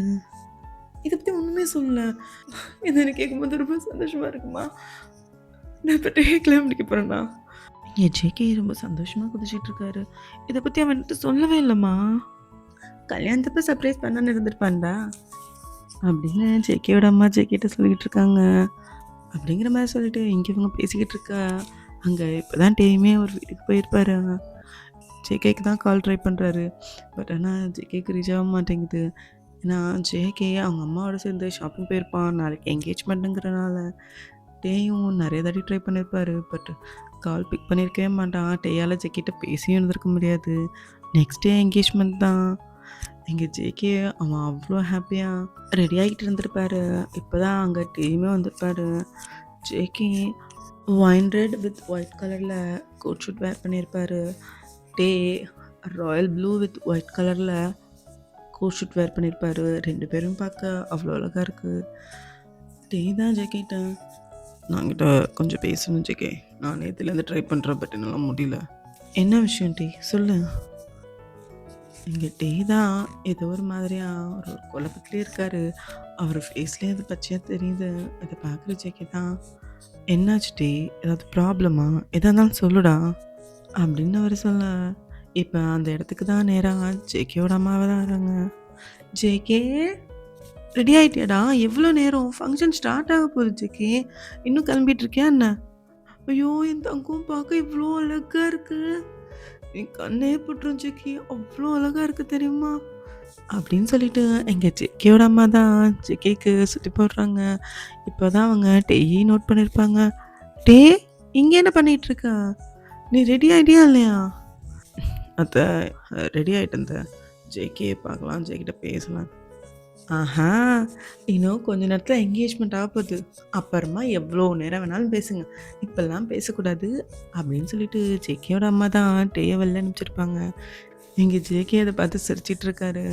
இதை பற்றி ஒன்றுமே சொல்லல, இது எனக்கு கேட்கும்போது ரொம்ப சந்தோஷமாக இருக்குமா, நான் இப்போ டே கிளம்ப முடிக்க போகிறேன்னா, என் ஜேகே ரொம்ப சந்தோஷமா குதிச்சிட்டு இருக்காரு. இத பத்தி அவன் என்கிட்ட சொல்லவே இல்லம்மா. கல்யாணத்தப்ப சர்ப்ரைஸ் பண்ணான்னு இருந்திருப்பான்டா. அப்படின்னு ஜேகேயோட அம்மா ஜேகேட்ட சொல்லிக்கிட்டு இருக்காங்க. அப்படிங்கிற மாதிரி சொல்லிட்டு இங்கே இவங்க பேசிக்கிட்டு இருக்கா. அங்கே இப்போ தான் டேயுமே ஒரு வீட்டுக்கு போயிருப்பாரு. ஜேகேக்கு தான் கால் ட்ரை பண்ணுறாரு. பட் ஆனால் ஜேகேக்கு ரீச் ஆக மாட்டேங்குது. ஏன்னா ஜேகே அவங்க அம்மாவோட சேர்ந்து ஷாப்பிங் போயிருப்பான். நாளைக்கு என்கேஜ்மெண்ட்டுங்கிறனால டேயும் நிறைய தாட்டி ட்ரை பண்ணியிருப்பாரு. பட் கால் பிக் பண்ணியிருக்கவே மாட்டான். டேயால் ஜேகிட்ட பேசியும் இருந்திருக்க முடியாது. நெக்ஸ்ட் டே என்கேஜ்மெண்ட் தான். எங்கள் ஜேகே அவன் அவ்வளோ ஹாப்பியாக ரெடி ஆகிட்டு இருந்திருப்பாரு. இப்போ தான் அங்கே டேயுமே வந்திருப்பாரு. JK wine red with white கலரில் கோட் ஷூட் வேர் பண்ணியிருப்பாரு. டே ராயல் ப்ளூ வித் ஒயிட் கலரில் கோட் ஷூட் வேர் பண்ணியிருப்பாரு. 2 பேரும் பார்க்க அவ்வளோ அழகாக இருக்குது. டே தான் ஜேகேட்ட, நான்கிட்ட கொஞ்சம் பேசணும் ஜேகே. நான் நேற்றுலேருந்து ட்ரை பண்ணுறேன், பட் என்னால் முடியல. என்ன விஷயம் டே சொல்லு. எங்கள் டே தான் ஏதோ ஒரு மாதிரியாக ஒரு குழப்பத்துலேயே இருக்கார். அவர் ஃபேஸ்லேயே அது பச்சையாக தெரியுது. அதை பார்க்குற ஜேகே தான், என்னாச்சு டே, ஏதாவது ப்ராப்ளமா, எதாக இருந்தாலும் சொல்லுடா அப்படின்னு அவர் சொல்ல. இப்போ அந்த இடத்துக்கு தான் நேராக ஜேகேயோட அம்மாவை தான் வராங்க. ஜேகே ரெடி ஆகிட்டியாடா? எவ்வளோ நேரம்? ஃபங்க்ஷன் ஸ்டார்ட் ஆக போகுது ஜேகே, இன்னும் கிளம்பிட்டு இருக்கியா என்ன? ஐயோ என் தங்கம் பார்க்க இவ்வளோ அழகாக இருக்குது, என் கண்ணே பட்டுரும் ஜேகே, அவ்வளோ அழகாக இருக்குது தெரியுமா அப்படின்னு சொல்லிட்டு எங்கள் ஜேகேயோட அம்மா தான் ஜேகேக்கு சுற்றி போடுறாங்க. இப்போ தான் அவங்க டேயை நோட் பண்ணியிருப்பாங்க. டே இங்கே என்ன பண்ணிகிட்டு இருக்கா? நீ ரெடி ஆகிட்டியா இல்லையா? அத்தை ரெடி ஆகிட்டேன் த. ஜேகே பார்க்கலாம், ஜேகிட்ட பேசலாம். ஆஹா, இன்னும் கொஞ்ச நேரத்தில் என்கேஜ்மெண்ட் ஆக போகுது, அப்புறமா எவ்வளோ நேரம் வேணாலும் பேசுங்க, இப்போல்லாம் பேசக்கூடாது அப்படின்னு சொல்லிட்டு ஜேகேயோட அம்மா தான் டேயை வெளில அனுப்பிச்சிருப்பாங்க. எங்கள் ஜேகே அதை பார்த்து சிரிச்சிட்டு இருக்காரு.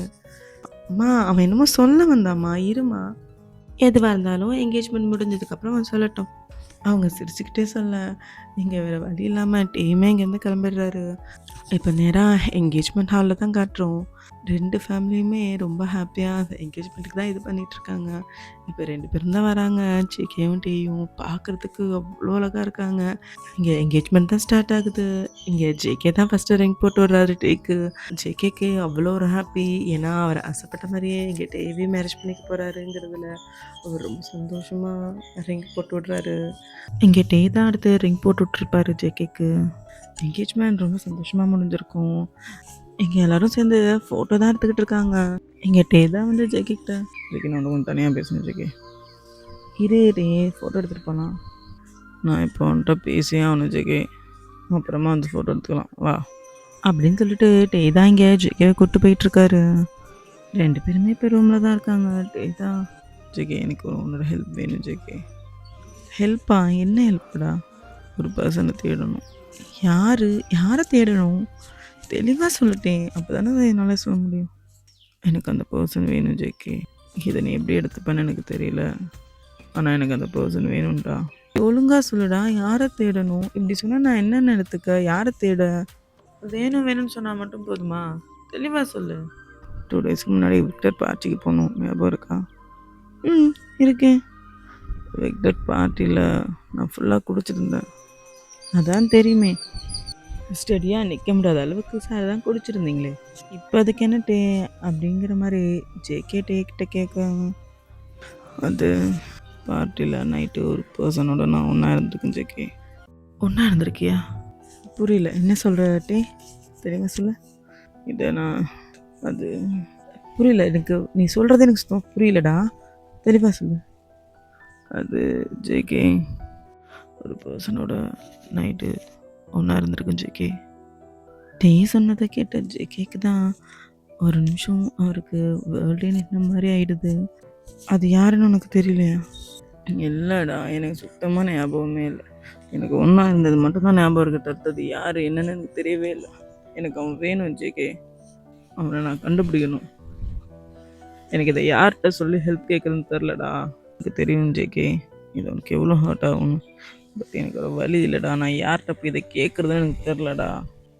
அம்மா அவன் என்னமோ சொல்ல வந்தாம்மா, இருமா, எதுவாக இருந்தாலும் என்கேஜ்மெண்ட் முடிஞ்சதுக்கப்புறம் அவன் சொல்லட்டும். அவங்க சிரிச்சுக்கிட்டே சொல்ல, நீங்கள் வேறு வழி இல்லாமல் டேயுமே இங்கேருந்து கிளம்பிடுறாரு. இப்போ நேராக என்கேஜ்மெண்ட் ஹாலில் தான் காட்டுறோம். 2 ஃபேமிலியுமே ரொம்ப ஹாப்பியாக அந்த என்கேஜ்மெண்ட்டுக்கு தான் இது பண்ணிகிட்ருக்காங்க. இப்போ 2 பேரும் தான் வராங்க. ஜேகேயும் டேயும் பார்க்குறதுக்கு அவ்வளோ அழகாக இருக்காங்க. இங்கே என்கேஜ்மெண்ட் தான் ஸ்டார்ட் ஆகுது. இங்கே ஜேகே தான் ஃபஸ்ட்டு ரிங் போட்டு விடுறாரு டேக்கு. ஜேகேக்கு அவ்வளோ ஒரு ஹாப்பி. ஏன்னா அவர் ஆசைப்பட்ட மாதிரியே இங்கே டேவே மேரேஜ் பண்ணிக்க போகிறாருங்கிறதுல அவர் ரொம்ப சந்தோஷமாக ரிங் போட்டு விடுறாரு. இங்கே டே தான் அடுத்து ரிங் போட்டு விட்ருப்பாரு ஜேகேக்கு. என்கேஜ்மெண்ட் ரொம்ப சந்தோஷமாக முடிஞ்சிருக்கும். இங்கே எல்லோரும் சேர்ந்து ஃபோட்டோ தான் எடுத்துக்கிட்டு இருக்காங்க. இங்கே டே தான் வந்து ஜேகேக்கிட்ட, ஜேகே நான் கொஞ்சம் தனியாக பேசணும் ஜேகே, இரு டே ஃபோட்டோ எடுத்துகிட்டு போகலாம். நான் இப்போ வந்துட்டு பேசியே ஆகணும் ஜேகே, அப்புறமா வந்து ஃபோட்டோ எடுத்துக்கலாம் வா அப்படின்னு சொல்லிட்டு டே தான் இங்கே ஜேகேவை கூப்பிட்டு போயிட்டுருக்காரு. 2 பேருமே இப்போ ரூமில் தான் இருக்காங்க. டே தான், ஜேகே எனக்கு உன்னோட ஹெல்ப் வேணும் ஜேகே. ஹெல்ப்பா? என்ன ஹெல்ப்டா? ஒரு பர்சனை தேடணும். யாரை தேடணும்? தெளிவாக சொல்லிட்டேன், அப்போ தானே என்னால் சொல்ல முடியும். எனக்கு அந்த பர்சன் வேணும் ஜேகே. இதை நீ எப்படி எடுத்துப்பேன்னு எனக்கு தெரியல, ஆனால் எனக்கு அந்த பர்சன் வேணும்டா. ஒழுங்காக சொல்லுடா, யாரை தேடணும்? இப்படி சொன்னால் நான் என்னென்ன எடுத்துக்க? யாரை தேட? வேணும்னு சொன்னால் மட்டும் போதுமா? தெளிவாக சொல்லு. 2 டேஸ்க்கு முன்னாடி விக்டர் பார்ட்டிக்கு போகணும், ஞாபகம் இருக்கா? இருக்கேன். விக்டர் பார்ட்டியில் நான் ஃபுல்லாக குடிச்சிருந்தேன். அதான் தெரியுமே, ஸ்டடியாக நிற்க முடியாத அளவுக்கு சார் தான் குடிச்சிருந்தீங்களே, இப்போ அதுக்கு என்ன டே அப்படிங்கிற மாதிரி ஜேகே டேக்கிட்ட கேட்க, அது பார்ட்டியில் நைட்டு ஒரு பர்சனோட நான் ஒன்றா இருந்திருக்கேன் ஜேகே. ஒன்றா இருந்திருக்கியா? புரியல, என்ன சொல்கிற டே, தெரியுமா சொல்ல. இதை நான் அது புரியல எனக்கு, நீ சொல்கிறது எனக்கு சுத்தம் புரியலடா, தெளிவாக சொல்லு. அது ஜேகே ஒரு பர்சனோட நைட்டு ஒன்றா இருந்திருக்கும் ஜேகே. டே சொன்னதை கேட்ட ஜேகேக்கு தான் ஒரு நிமிஷம் அவருக்கு வேர்ல்டே நின்ன மாதிரி ஆயிடுது. அது யாருன்னு உனக்கு தெரியலையா? இல்லைடா, எனக்கு சுத்தமாக ஞாபகமே இல்லை. எனக்கு ஒன்றா இருந்தது மட்டும்தான் ஞாபகம் இருக்க, தடுத்தது யார் என்னன்னு எனக்கு தெரியவே இல்லை. எனக்கு அவன் வேணும் ஜேகே, அவனை நான் கண்டுபிடிக்கணும். எனக்கு இதை யார்கிட்ட சொல்லி ஹெல்ப் கேட்குறதுன்னு தெரிலடா. எனக்கு தெரியும் ஜேகே, இது உனக்கு எவ்வளோ ஹர்ட் ஆகணும், பட் எனக்கு ஒரு வழி இல்லைடா. நான் யார்கிட்ட போய் இதை கேட்குறதுன்னு எனக்கு தெரிலடா.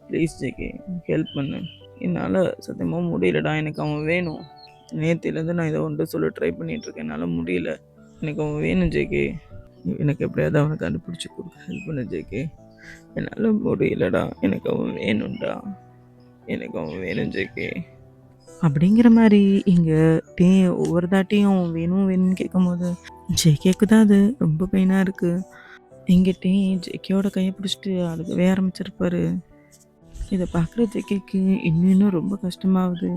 ப்ளீஸ் ஜேகே, ஹெல்ப் பண்ணு. என்னால் சத்தியமாக முடியலடா, எனக்கு அவன் வேணும். நேற்றுலேருந்து நான் இதை ஒன்று சொல்லி ட்ரை பண்ணிகிட்ருக்கேன், என்னால் முடியல. எனக்கு அவன் வேணும் ஜேகே. எனக்கு எப்படியாவது அவனை கண்டுபிடிச்சி கொடுக்க ஹெல்ப் பண்ணு ஜேகே. என்னால் முடியலடா, எனக்கு அவன் வேணும்டா, எனக்கு அவன் வேணும் ஜேகே அப்படிங்கிற மாதிரி இங்கே டே ஒவ்வொரு தாட்டியும் வேணும் வேணும்னு கேட்கும்போது ஜேகேக்கு தான் அது ரொம்ப பெயினாக இருக்குது. இங்கே டே ஜேகேயோட கையை பிடிச்சிட்டு அழுகவே ஆரம்பிச்சிருப்பாரு. இதை பார்க்குற ஜேகேக்கு இன்னும் ரொம்ப கஷ்டமாகுது.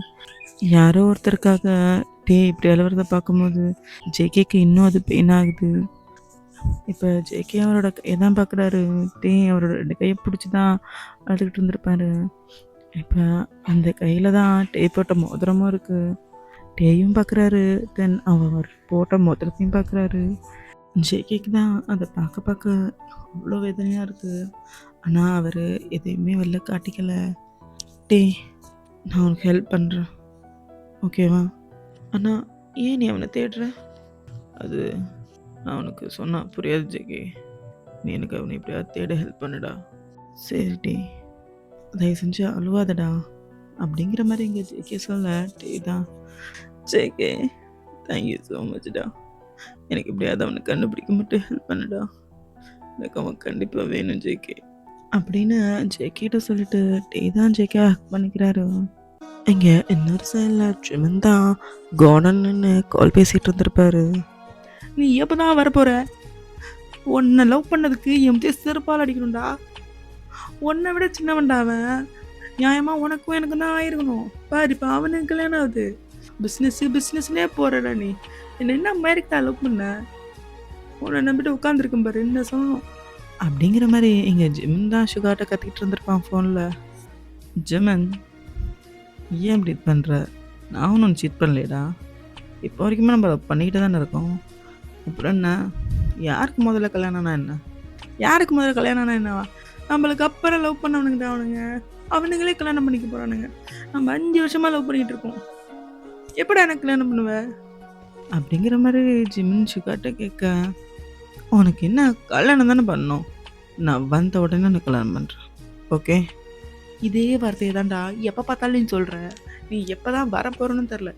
யாரோ ஒருத்தருக்காக டே இப்படி அழுவுறத பார்க்கும்போது ஜேகேக்கு இன்னும் அது பெயின் ஆகுது. இப்போ ஜேகே அவரோட கையை தான் பார்க்குறாரு. டே அவரோட 2 கையை பிடிச்சி தான் அழுதுகிட்டு இருந்திருப்பாரு. இப்போ அந்த கையில் தான் டே போட்ட மோதிரமும் இருக்குது. டேயும் பார்க்குறாரு, தென் அவர் போட்ட மோதிரத்தையும் பார்க்குறாரு. ஜேகேக்கு தான் அதை பார்க்க பார்க்க அவ்வளோ வேதனையாக இருக்குது. ஆனால் அவர் எதையுமே வெளில காட்டிக்கலை. டே நான் உனக்கு ஹெல்ப் பண்ணுறேன், ஓகேவா? ஆனால் ஏன் நீ அவனை தேடுற? அது நான் உனக்கு சொன்னால் புரியாது ஜேகே. நீ எனக்கு அவனை எப்படியாவது தேட ஹெல்ப் பண்ணுடா. சரி டே, தயவு செஞ்சு அழுவாதடா அப்படிங்கிற மாதிரி இங்கே ஜேகே சொல்ல டே தான் ஜேகே தேங்க்யூ ஸோ மச்டா. எனக்கு எப்படியாவது அவனை கண்டுபிடிக்க மட்டும் ஹெல்ப் பண்ணுடா. எனக்கு அவன் கண்டிப்பாக வேணும் ஜேகே அப்படின்னு ஜேகேட்ட சொல்லிட்டு டே தான் ஜேகே ஹக் பண்ணிக்கிறாரு. இங்கே இன்னொரு சைடில் ஜிமன் தான் கார்டன்னு கால் பேசிகிட்டு இருந்திருப்பாரு. நீ எப்போ தான் வரப்போகிற? உன்னை லவ் பண்ணதுக்கு என் செருப்பால் அடிக்கணும்டா. உன்னை விட சின்னவன்டா அவன். நியாயமாக உனக்கும் எனக்கு தான் ஆயிருக்கணும். பாரு இப்போ அவனுக்கு கல்யாணம் ஆகுது. பிஸ்னஸ்னே போகிறடா நீ. என்ன அமெரிக்கா லவ் பண்ண? உன்னை நம்பிட்டு உட்காந்துருக்கும் பாரு, என்ன சொல்லணும் அப்படிங்கிற மாதிரி இங்கே ஜிமன் தான் சுகார்ட்ட கத்திக்கிட்டு இருந்திருப்பான் ஃபோனில். ஜிமன் ஏன் இப்படி பண்ணுற? நான் ஒன்றும் சீட் பண்ணலையடா. இப்போ வரைக்குமே நம்ம பண்ணிக்கிட்டு தானே இருக்கோம். அப்புறம் என்ன? யாருக்கு முதல்ல கல்யாணம்னா என்ன? யாருக்கு முதல்ல கல்யாணம்னா என்னவா? நம்மளுக்கு அப்புறம் லவ் பண்ணவனுங்கடா அவனுங்க. அவனுங்களே கல்யாணம் பண்ணிக்க போகிறானுங்க. நம்ம 5 வருஷமாக லவ் பண்ணிக்கிட்டு இருக்கோம். எப்படா எனக்கு கல்யாணம் பண்ணுவ அப்படிங்கிற மாதிரி ஜிமின் சுகார்ட்ட கேட்க, உனக்கு என்ன கல்யாணம் தானே பண்ணணும்? நான் வந்த உடனே நான் கல்யாணம் பண்ணுறேன், ஓகே? இதே வார்த்தையை தான்டா எப்போ பார்த்தாலும் நீ சொல்கிற. நீ எப்போ தான் வரப்போகிறன்னு தெரில.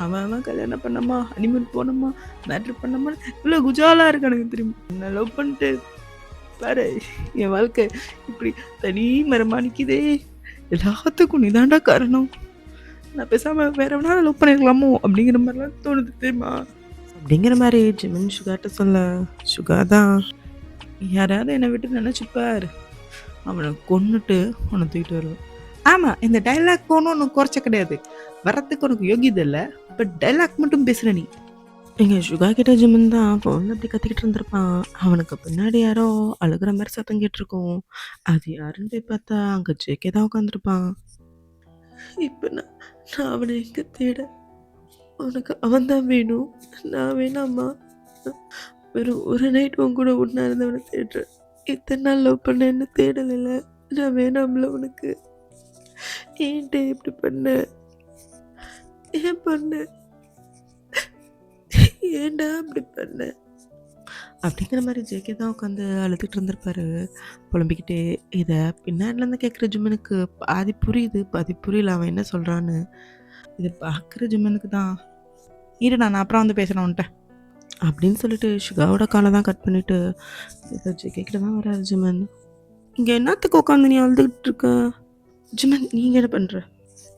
அவன் கல்யாணம் பண்ணம்மா, ஹனிமூன் போனோமா, மேட்ரு பண்ணம்மா, இவ்வளோ குஜாலாக இருக்கு எனக்கு தெரியுமா. நான் லவ் பண்ணிட்டு பாரு என் வாழ்க்கை இப்படி தனி மரமாக நிற்கிதே. எல்லாத்துக்கும் நீதாண்டா காரணம். நான் பேசாமல் வேற எவனா லவ் பண்ணிருக்கலாமோ அப்படிங்கிற மாதிரிலாம் தோணுது தெரியுமா அப்படிங்கிற மாதிரி ஜிமின் சுகார்ட்ட சொல்ல, சுகா தான் யாராவது என்னை விட்டு நினச்சிப்பார், அவனை கொன்னுட்டு உன்னை தூக்கிட்டு வருவேன். ஆமாம், இந்த டைலாக் ஒன்றும் உனக்கு குறைச்ச கிடையாது. வரத்துக்கு உனக்கு யோகியது இல்லை, பட் டைலாக் மட்டும் பேசுகிற நீ. இங்கே சுகா கிட்ட ஜிமின் தான் ஃபோனில் அப்படி கத்திக்கிட்டு இருந்திருப்பான். அவனுக்கு பின்னாடி யாரோ அழுகிற மாதிரி சத்தம் கேட்டிருக்கோம். அது யாருன்னு போய் பார்த்தா அங்கே ஜேகே தான் உட்காந்துருப்பான். இப்போ நான் அவனை எங்கே தேட? உனக்கு அவன் தான் வேணும், நான் வேணாம்மா. வெறும் ஒரு நைட் உன் கூட ஒன்றா இருந்தவனை தேடுறேன். இத்தனை நாள் லவ் பண்ண என்ன தேடலை. நான் வேணாம்ல உனக்கு. ஏன்டே இப்படி பண்ண? ஏன் பண்ண? ஏன்டா அப்படி பண்ண அப்படிங்கிற மாதிரி ஜேகே தான் உட்காந்து அழுதுகிட்டு இருந்திருப்பாரு புலம்பிக்கிட்டே. இதை பின்னாடிலேருந்து கேட்குற ஜிம்மனுக்கு பாதி புரியுது, பாதி புரியல அவன் என்ன சொல்கிறான்னு. இதை பார்க்குற ஜிம்மனுக்கு தான் இரு நான் அப்புறம் வந்து பேசுகிறேன் உன்ட்ட அப்படின்னு சொல்லிட்டு சுகாவோட காலை தான் கட் பண்ணிவிட்டு இதை ஜேகேக்கிட்ட தான் வராரு ஜிம்மன். இங்கே என்னத்துக்கு உட்காந்து நீ அழுதுகிட்டு இருக்க? ஜிம்மன் நீங்கள் என்ன பண்ணுற?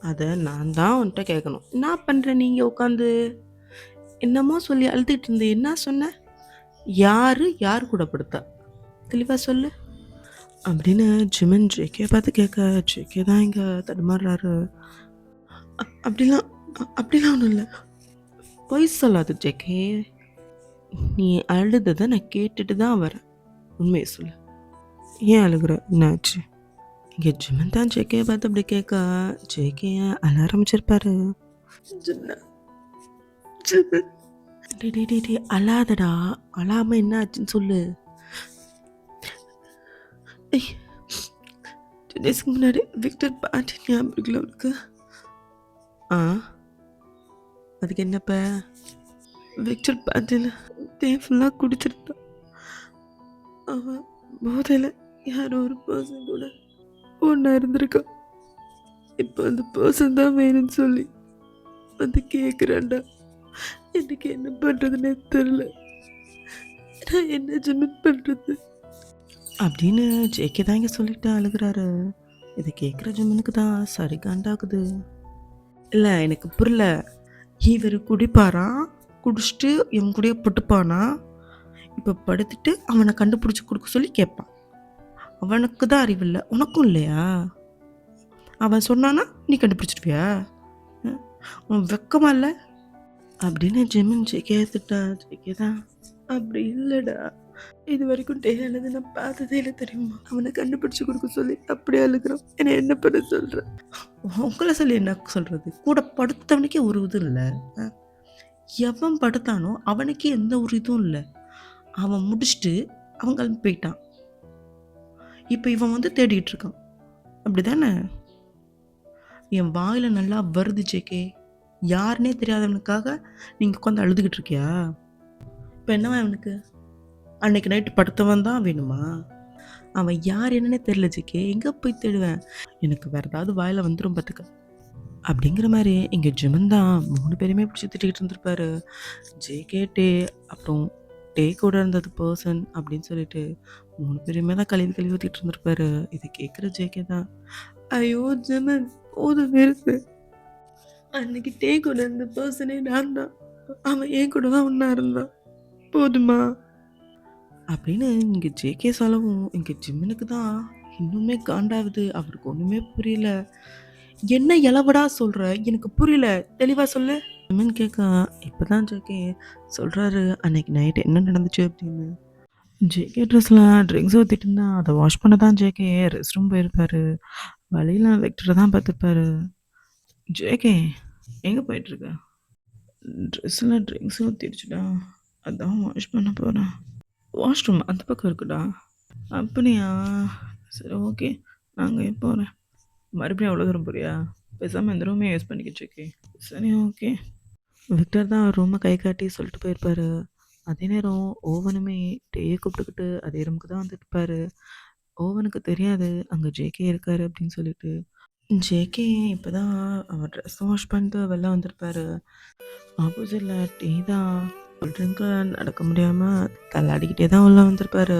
அதை நான் தான் உன்ட்ட கேட்கணும். என்ன பண்ணுற நீங்கள் உட்காந்து? என்னமோ சொல்லி அழுதுகிட்டு இருந்த, என்ன சொன்ன? யார் கூட படுத்தா? தெளிவாக சொல்லு அப்படின்னு ஜிமன் ஜேகே பார்த்து கேட்க, ஜேகே தான் இங்கே தடுமாறுறாரு. அப்படிலாம் ஒன்றும் இல்லை. பொய் சொல்லாது ஜேகே. நீ அழுததை நான் கேட்டுட்டு தான் வரேன். உண்மையை சொல்லு, ஏன் அழுகுற? என்னாச்சு? இங்கே ஜிமன் தான் ஜேகே பார்த்து அப்படி கேட்க, ஜேகே அழ ஆரம்பிச்சிருப்பாரு. டே அழாதடா, அழாம என்ன ஆச்சுன்னு சொல்லு. 2 டேஸ்க்கு முன்னாடி விக்டர் பாட்டி ஞாபகம் இருக்குல்ல உனக்கு? அதுக்கு என்னப்ப? விக்டர் பாட்டியில் டே ஃபுல்லாக குடிச்சிருந்தான். அவன் போதையில் யாரோ ஒரு பர்சன் கூட ஒன்றா இருந்திருக்கான். இப்போ அந்த பர்சன் தான் வேணும்னு சொல்லி வந்து கேட்குறான்டா. எனக்கு என்ன பண்ணுறதுன்னே தெரில. நான் என்ன ஜிமிட் பண்ணுறது? அப்படின்னு ஜேகே தான் இங்கே சொல்லிட்டு அழுகுறாரு. இதை கேட்குற ஜிம்மனுக்கு தான் சரி காண்டாகுது. இல்லை எனக்கு புரியல, இவர் குடிப்பாரா, குடிச்சிட்டு இவன் கூடயே பட்டுப்பானா, இப்போ படுத்துட்டு அவனை கண்டுபிடிச்சி கொடுக்க சொல்லி கேட்பான். அவனுக்கு தான் அறிவில்லை, உனக்கும் இல்லையா? அவன் சொன்னானா நீ கண்டுபிடிச்சிருவியா? உன் வெக்கமா இல்லை அப்படின்னு ஜெமின் ஜேகே திட்டா. ஜேகே தான் அப்படி இல்லைடா, இது வரைக்கும் டே அழுது நான் பார்த்ததே இல்லை தெரியுமா, அவனை கண்டுபிடிச்சு கொடுக்க சொல்லி அப்படியே அழுகிறான். என்ன என்ன பண்ண சொல்கிறேன்? உங்களை சொல்லி என்ன சொல்கிறது? கூட படுத்தவனுக்கே ஒரு இதுவும் இல்லை. எவன் படுத்தானோ அவனுக்கே எந்த ஒரு இதுவும் இல்லை. அவன் முடிச்சுட்டு அவன் கிளம்பி போயிட்டான். இப்போ இவன் வந்து தேடிட்டு இருக்கான். அப்படி தானே? என் வாயில் நல்லா வருது ஜேகே. யாருன்னே தெரியாதவனுக்காக நீங்கள் உட்காந்து அழுதுகிட்டு இருக்கியா? இப்போ என்னவா அவனுக்கு? அன்னைக்கு நைட்டு படுத்தவன் தான் வேணுமா? அவன் யார் என்னன்னே தெரியல ஜேகே. எங்கே போய் தேடுவேன்? எனக்கு வேறு ஏதாவது வாயில் வந்துடும் பார்த்துக்க அப்படிங்கிற மாதிரி இங்கே ஜிமன் தான் 3 பேருமே பிடிச்சி திட்டிக்கிட்டு இருந்திருப்பாரு. ஜேகே, டே, அப்புறம் டே கூட இருந்தது பர்சன் அப்படின்னு சொல்லிட்டு 3 பேருமே தான் கழுவி ஊற்றிட்டு இருந்திருப்பாரு. இதை கேட்குற ஜேகே தான், ஐயோ ஜிமன் போதும் நிறுத்து. அன்னைக்கு டே கூட இருந்த பர்சனே நான் தான், அவன் என் கூட தான் ஒன்றா இருந்தான், போதுமா அப்படின்னு இங்கே ஜேகே சொல்லவும் இங்கே ஜிம்மனுக்கு தான் இன்னுமே காண்டாகுது. அவருக்கு ஒன்றுமே புரியல. என்ன இளவடா சொல்கிற, எனக்கு புரியல, தெளிவாக சொல்லு ஜிம்மன் கேட்க. இப்போ தான் ஜேகே சொல்கிறாரு அன்னைக்கு நைட்டு என்ன நடந்துச்சு அப்படின்னு. ஜேகே ட்ரெஸ்ஸில் ட்ரிங்க்ஸ் ஊற்றிட்டு இருந்தா அதை வாஷ் பண்ண தான் ஜேகே ரெஸ்ட் ரூம் போயிருப்பாரு. வழியில் வெக்டரை தான் பார்த்துருப்பாரு. ஜேகே எங்கே போயிட்டுருக்க? ட்ரெஸ்ஸில் ட்ரிங்க்ஸ் ஊற்றிடுச்சுடா, அதான் வாஷ் பண்ண போகிறேன். வாஷ்ரூம் அந்த பக்கம் இருக்குடா. அப்படியா? சரி ஓகே, நாங்கள் போகிறேன். மறுபடியும் அவ்வளோ தூரம் போறியா? பேசாமல் இந்த ரூமே யூஸ் பண்ணிக்க ஜேகே. சரி ஓகே. விக்டர் தான் ரூமை கை காட்டி சொல்லிட்டு போயிருப்பாரு. அதே நேரம் ஓவனுமே டேயை கூப்பிட்டுக்கிட்டு அதே ரூமுக்கு தான் வந்துட்டு இருப்பாரு. ஓவனுக்கு தெரியாது அங்கே ஜேகே இருக்காரு அப்படின்னு சொல்லிட்டு. ஜேகே இப்போ தான் அவர் ட்ரெஸ் வாஷ் பண்ணிட்டு வெளில வந்திருப்பாரு. ஆப்போசிட்டில் டீ தான் ட்ரிங்க்கு நடக்க முடியாமல் தள்ளாடிக்கிட்டே தான் உள்ள வந்திருப்பாரு.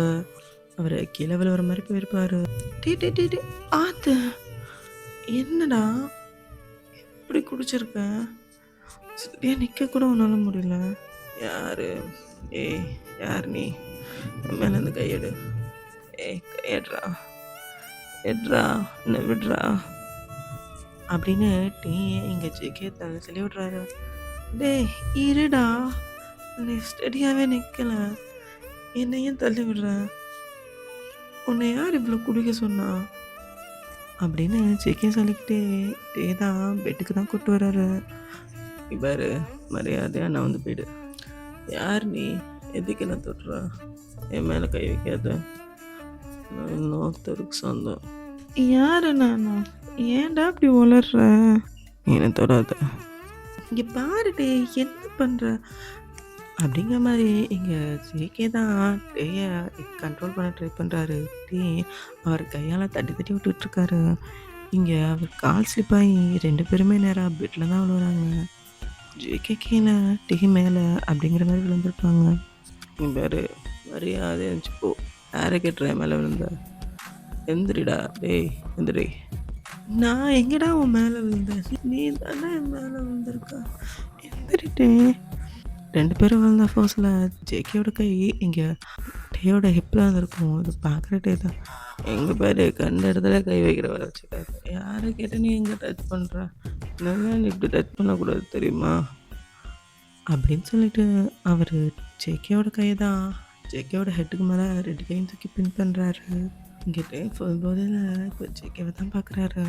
அவர் கீழே விழுவுற மாதிரி போயிருப்பாரு. டீ டீ டீ டீ ஆத்து, என்னடா இப்படி குடிச்சிருக்க? சரியா நிற்க கூட உன்னால முடியல. யாரு? ஏய் யார் நீ? என் மேலே இருந்து கையெடு. ஏய் கையெடுறா, எட்ரா, என்ன விடுறா அப்படின்னு டீ இங்கே ஜேகே தள்ளி விடுறாரு. டேய் இருடா, நீ ஸ்டடியாகவே நிற்கல, என்னையும் தள்ளி விடுற, உன்னை யார் இவ்வளோ குடிக்க சொன்னா அப்படின்னு ஜேகே சொல்லிக்கிட்டே டே தான் பெட்டுக்கு தான் கூப்பிட்டு வர்றாரு. இவ்வாறு மரியாதையாக நான் வந்து போயிடு. யார் நீ? எதுக்கு என்ன தொட்டுறா? என் மேலே கை வைக்காத, நான் இன்னொருத்தருக்கு சொந்தம். யாரு நானா? ஏன்டா அப்படி வளர்ற? என்ன தொடாத. இங்கே பாருடே என்ன பண்ணுற அப்படிங்கிற மாதிரி இங்கே ஜேகே தான் டேயை கண்ட்ரோல் பண்ண ட்ரை பண்ணுறாரு. டே அவர் கையால் தட்டி தட்டி விட்டுட்ருக்காரு. இங்கே அவர் கால் ஸ்லிப்பாகி 2 பேருமே நேராக பெட்டில் தான் விழுவுறாங்க. ஜேகே கீழே டே மேலே அப்படிங்கிற மாதிரி விழுந்திருப்பாங்க. வேறு மரியாதை இருந்துச்சு போ, யாரை கேட்டுற மேலே விழுந்த? எந்திரிடா டேய் எந்திரி. நான் எங்கடா உன் மேலே விழுந்தேன்? நீ தானே என் மேலே விழுந்திருக்கா. எந்திரிட்டேன். 2 பேரும் விழுந்த ஃபோர்ஸில் ஜேகேயோட கை இங்கே டேயோட ஹிப்பில் வந்துருக்கும். இது பார்க்குற டே தான் எங்கள் பேர் கண்ட இடத்துல கை வைக்கிற வர வச்சுக்காரு. யாரை கேட்டு நீ எங்கே டச் பண்ணுற? நல்லா நீ இப்படி டச் பண்ணக்கூடாது தெரியுமா அப்படின்னு சொல்லிட்டு அவர் ஜேகேயோட கை தான் ஜேகேயோட ஹெட்டுக்கு மேலே 2 கையும் தூக்கி பின் பண்ணுறாரு. இங்கிட்டே போதில் இப்போ ஜேகேவை தான் பார்க்குறாரு.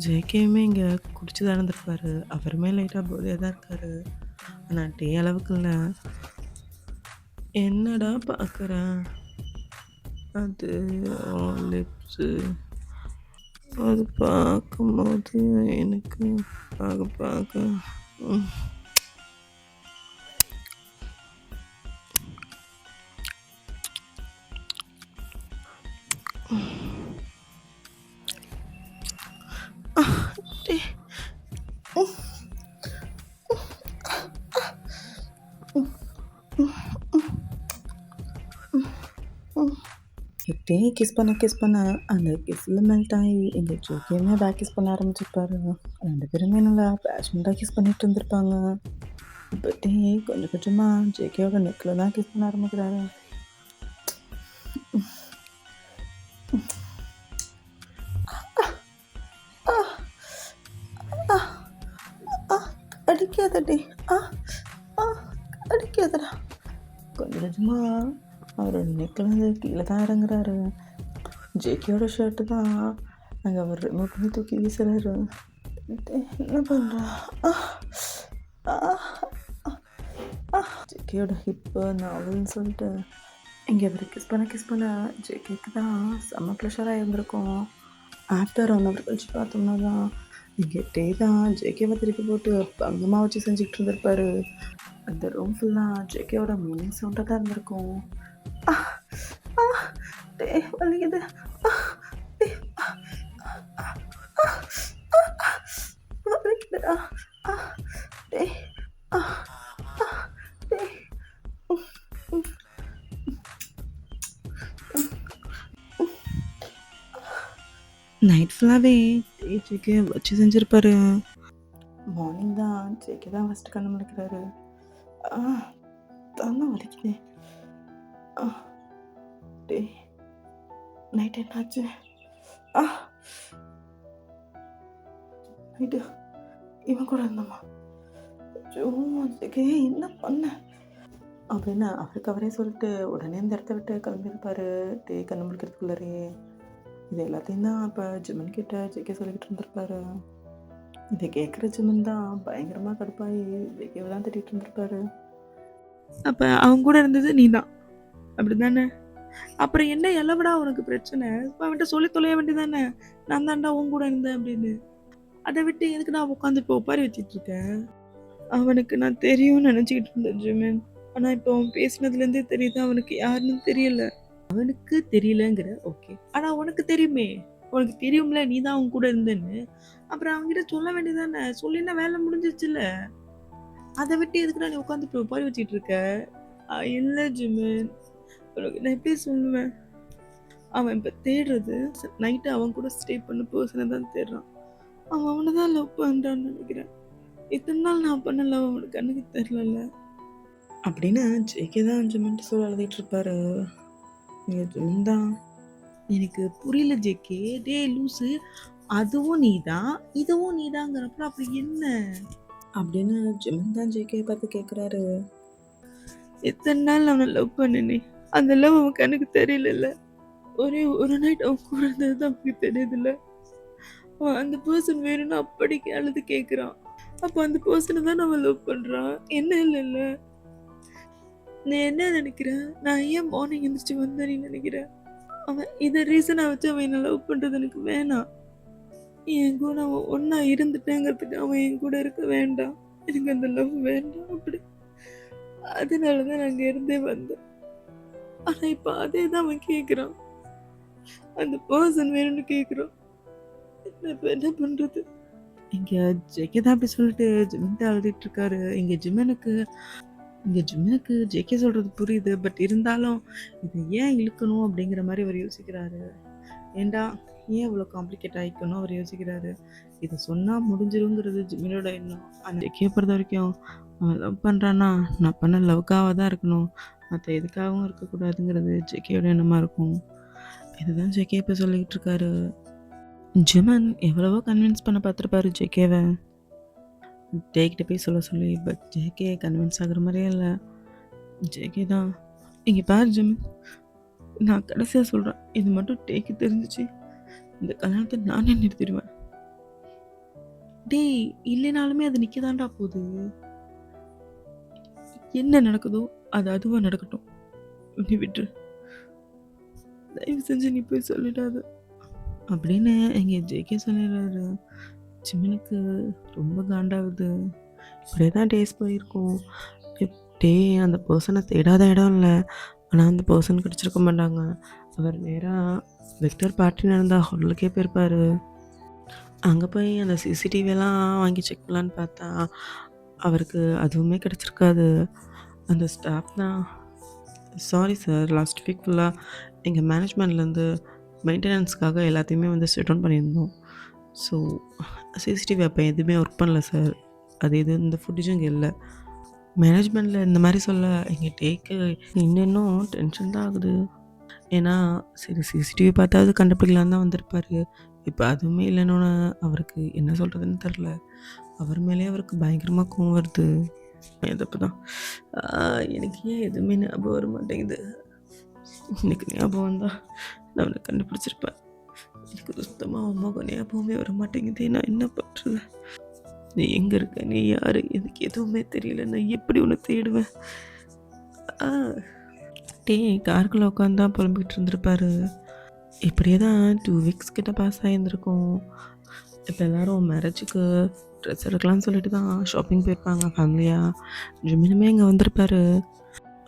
ஜேகேவுமே இங்கே குடிச்சு தான் இருந்திருப்பாரு. அவருமே லைட்டாக போதையாக தான் இருக்காரு. ஆனால் டே அளவுக்கு இல்லை. என்னடா பார்க்குறேன்? அது லிப்ஸு, அது பார்க்கும்போது எனக்கு பார்க்க கிஸ் பண்ண அந்த கிஸ்ல மெல்ட் ஆகி எங்கள் ஜோக்கியுமே பேக் கிஸ் பண்ண ஆரம்பிச்சிருப்பாரு. 2 பேருமே நல்லா பேஷனட்டாக கிஸ் பண்ணிட்டு இருந்திருப்பாங்க. பட் கொஞ்சம் கொஞ்சமாக ஜேகேயோட நெக்கில் தான் கிஸ் பண்ண ஆரம்பிக்கிறாரு. அடிக்காதடி, ஆ ஆ அடிக்காதடா. கொஞ்சம் கொஞ்சமாக அவரோட நெக்கிலேருந்து கீழே தான் இறங்குறாரு. ஜேகேயோட ஷர்ட்டு தான் அங்கே அவர் ரிமூவ் பண்ணி தூக்கி வீசுறாரு. என்ன பண்ணுறா? ஜேகேயோட ஹிப்பு நாவல்னு சொல்லிட்டு இங்கே அவர் கிஸ் பண்ண ஜேகேக்கு தான் செம்ம ப்ளஷராக இருந்திருக்கும். ஆஃப்டர் 1 hour கழிச்சு பார்த்தோம்னா தான் இங்கே டே தான் ஜேகேவை திருப்பி போட்டு பங்கமாக வச்சு செஞ்சுக்கிட்டு இருந்திருப்பாரு. அந்த ரூம் ஃபுல்லாக ஜேகேயோட மீனிங் சவுண்டாக தான் இருந்திருக்கும். டே வலிக்குது, வலிக்குதுடா, டே நைட் ஃபுல்லாகவே ஜேகே வச்சு செஞ்சுருப்பாரு. மார்னிங் தான் ஜேகே தான் ஃபஸ்ட்டு கண்ணு முழிக்கிறாரு. தாங்க வலிக்குது. டே நைட் என்னாச்சு? நைட்டு இவன் கூட இருந்தம்மா. ஜேகே என்ன பண்ண அப்படின்னு அவருக்கு அவரே சொல்லிட்டு உடனே இந்த இடத்த விட்டு கிளம்பியிருப்பாரு. டே கண்ணு முழிக்கிறதுக்குள்ளரே இது எல்லாத்தையும் தான் இப்போ ஜிமன் கிட்ட ஜேகே சொல்லிக்கிட்டு இருந்திருப்பாரு. இதை கேட்குற ஜிமன் தான் பயங்கரமாக கடுப்பாகி ஜேகேவை தான் திட்டிகிட்டு இருந்திருப்பாரு. அப்போ அவங்க கூட இருந்தது நீ தான் அப்படி தானே? அப்புறம் என்ன எல்லவிடா உனக்கு பிரச்சனை? இப்போ அவன்கிட்ட சொல்லி தொலைய வேண்டியதானே, நான் தான்டா உன் கூட இருந்தேன் அப்படின்னு. அதை விட்டு எதுக்கு நான் உட்காந்து இப்போ ஒப்பாரி வச்சிட்டு இருக்கேன்? அவனுக்கு நான் தெரியும்னு நினச்சிக்கிட்டு இருந்தேன் ஜிமன். ஆனால் இப்போ அவன் பேசினதுலேருந்தே தெரியுது அவனுக்கு யாருன்னு தெரியல. அவனுக்கு தெரியலங்கிற ஓகே, ஆனால் உனக்கு தெரியுமே, உனக்கு தெரியும்ல நீ தான் அவன் கூட இருந்தேன்னு. அப்புறம் அவங்ககிட்ட சொல்ல வேண்டியதானே, சொல்லினா வேலை முடிஞ்சிச்சுல்ல. அதை விட்டு எதுக்கு நான் உட்காந்து இப்போ ஒப்பாரி வச்சிட்டு இருக்க? இல்லை ஜிமன், உனக்கு நான் எப்படி சொல்லுவேன்? அவன் இப்போ தேடுறது நைட்டு அவன் கூட ஸ்டே பண்ண பர்சனை தான் தேடுறான். அவன் அவனை தான் லவ் பண்ணுறான்னு நினைக்கிறேன். இத்தனை நாள் நான் பண்ண லவ் அவனுக்கு கண்ணுக்கு தெரியல அப்படின்னு ஜேகே தான் ஜிமன்ட்டு சொல்ல எழுதிட்டு இருப்பாரு. ஜிமன் தான் எனக்கு புரியல ஜேகே. டே லூஸு, அதுவும் நீ தான் இதுவும் நீ தாங்கிறப்ப அப்படி என்ன அப்படின்னு ஜிமன் தான் ஜேகே பார்த்து கேட்குறாரு. எத்தனை நாள் அவனை லவ் பண்ணினே, அந்த லவ் அவன் கண்ணுக்கு தெரியல. ஒரே ஒரு நைட் அவன் கூட இருந்தது தான் அவனுக்கு தெரியுதுல்ல. அவன் அந்த பர்சன் வேணும்னு அப்படி அழுது கேட்குறான். அப்போ அந்த பர்சனை தான் அவன் லவ் பண்ணுறான். என்ன இல்லைல்ல, நீ என்ன நினைக்கிற? நான் ஏன் மார்னிங் எழுந்திரிச்சு வந்தேன் நீ நினைக்கிற? அவன் இதை ரீசனாக வச்சு அவன் என்ன லவ் பண்ணுறது எனக்கு வேணாம். என் கூட அவன் ஒன்றா இருந்துட்டேங்கிறதுக்கு அவன் என் கூட இருக்க வேண்டாம். எனக்கு அந்த லவ் வேண்டாம் அப்படி. அதனால தான் நான் அங்கே இருந்தே வந்தேன். ஆனால் இப்போ அதே தான் அவன் கேட்குறான். அந்த பர்சன் வேணும்னு கேட்குறான். இப்போ என்ன பண்ணுறது? இங்கே ஜேகே தான் அப்படி சொல்லிட்டு ஜிமன் தான் அழுதுட்டு இருக்காரு. இங்கே ஜிமனுக்கு ஜேகே சொல்கிறது புரியுது. பட் இருந்தாலும் இதை ஏன் இழுக்கணும் அப்படிங்கிற மாதிரி அவர் யோசிக்கிறாரு. ஏண்டா ஏன் இவ்வளோ காம்ப்ளிகேட் ஆகிக்கணும் அவர் யோசிக்கிறாரு. இதை சொன்னால் முடிஞ்சிருங்கிறது ஜிமினோட எண்ணம். ஆனால் ஜேகே பொறுத்த வரைக்கும் அவன் லவ் பண்ணுறான்னா நான் பண்ண லவ்க்காக தான் இருக்கணும், மற்ற எதுக்காகவும் இருக்கக்கூடாதுங்கிறது ஜேகேயோட எண்ணமாக இருக்கும். இதுதான் ஜேகே இப்போ சொல்லிக்கிட்டு இருக்காரு. ஜிமன் எவ்வளவோ கன்வின்ஸ் பண்ண பார்த்துருப்பாரு ஜேகேவை, டேக்கிட்ட போய் சொல்ல சொல்லி. பட் ஜேகே கன்வின்ஸ் ஆகுற மாதிரியே இல்லை. ஜேகே தான் இங்கே பாரு ஜிமன், நான் கடைசியாக சொல்கிறேன், இது மட்டும் டேக்கு தெரிஞ்சிச்சு இந்த கல்யாணத்தை நானே நிறுத்திடுவேன். டேய் இல்லைனாலுமே அது நிற்க தாண்டா போகுது. என்ன நடக்குதோ அது அதுவாக நடக்கட்டும், நீ விட்டுரு, தயவு செஞ்சு நீ போய் சொல்லிடாத அப்படின்னு எங்கே ஜேகே சொல்லிடுறாரு. ஜிமனுக்கு ரொம்ப காண்டாகுது. இப்படியே தான் டேஸ் போயிருக்கோம். டே அந்த பர்சனை தேடாத இடம் இல்லை, ஆனால் அந்த பர்சன் கிடச்சிருக்க மாட்டாங்க. அவர் நேராக விக்டர் பார்ட்டி நடந்த ஹோட்டலுக்கே போயிருப்பார். அங்கே போய் அந்த சிசிடிவியெல்லாம் வாங்கி செக் பண்ணலான்னு பார்த்தா அவருக்கு அதுவுமே கிடச்சிருக்காது. அந்த ஸ்டாஃப் தான், சாரி சார், லாஸ்ட் வீக் ஃபுல்லாக எங்கள் மேனேஜ்மெண்ட்லேருந்து மெயின்டெனன்ஸ்க்காக எல்லாத்தையுமே வந்து ஷட் டவுன் பண்ணியிருந்தோம். ஸோ சிசிடிவி அப்போ எதுவுமே ஒர்க் பண்ணல சார். அது இது இந்த ஃபுட்டேஜும் இங்கே இல்லை. மேனேஜ்மெண்ட்டில் இந்த மாதிரி சொல்ல எங்கள் டேக்கு இன்னும் டென்ஷன் தான் ஆகுது. ஏன்னா சரி சிசிடிவி பார்த்தாவது கண்டுபிடிக்கலான்னு தான் வந்திருப்பாரு. இப்போ அதுவுமே இல்லைன்னு அவருக்கு என்ன சொல்கிறதுன்னு தெரில. அவர் மேலேயே அவருக்கு பயங்கரமாக கோவம் வருது. தப்பு தான். எனக்கு ஏன் எதுவுமே ஞாபகம் வர மாட்டேங்குது. எனக்கு ஞாபகம் வந்தால் நான் அவனை கண்டுபிடிச்சிருப்பேன். எனக்கு சுத்தமாக அம்மாவுக்கு ஞாபகமே வர மாட்டேங்குது. நான் என்ன பண்ணுறது? நீ எங்கே இருக்க? நீ யார்? எனக்கு எதுவுமே தெரியல. நான் எப்படி உன்னை தேடுவேன்? காருக்குள்ளே உட்காந்து தான் புலம்பிக்கிட்டு இருந்திருப்பாரு. இப்படியே தான் 2 வீக்ஸ் கிட்ட பாஸ் ஆகியிருந்திருக்கோம். இப்போ எல்லோரும் மேரேஜுக்கு ட்ரெஸ் எடுக்கலாம்னு சொல்லிட்டு தான் ஷாப்பிங் போயிருப்பாங்க ஃபேமிலியாக. ஜிமினுமே இங்கே வந்திருப்பாரு.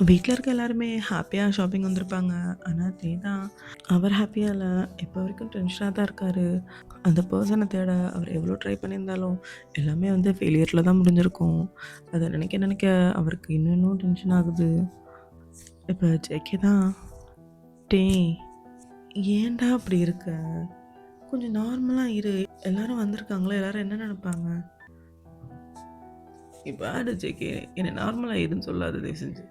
வீட்டில் இருக்க எல்லாருமே ஹாப்பியாக ஷாப்பிங் வந்திருப்பாங்க. ஆனால் தான் அவர் ஹாப்பியாக இல்லை. இப்போ வரைக்கும் டென்ஷனாக தான் இருக்கார். அந்த பர்சனை தேட அவர் எவ்வளோ ட்ரை பண்ணியிருந்தாலும் எல்லாமே வந்து ஃபெயிலியரில் தான் முடிஞ்சிருக்கும். அதை நினைக்க அவருக்கு இன்னும் டென்ஷன் ஆகுது. இப்போ ஜேகே தான், ஏன்டா அப்படி இருக்க? கொஞ்சம் நார்மலாக இரு. எல்லாரும் வந்திருக்காங்களா? எல்லாரும் என்ன நினைப்பாங்க? இப்போ ஜேகே என்னை நார்மலாக இருன்னு சொல்லாத தயவு செஞ்சு.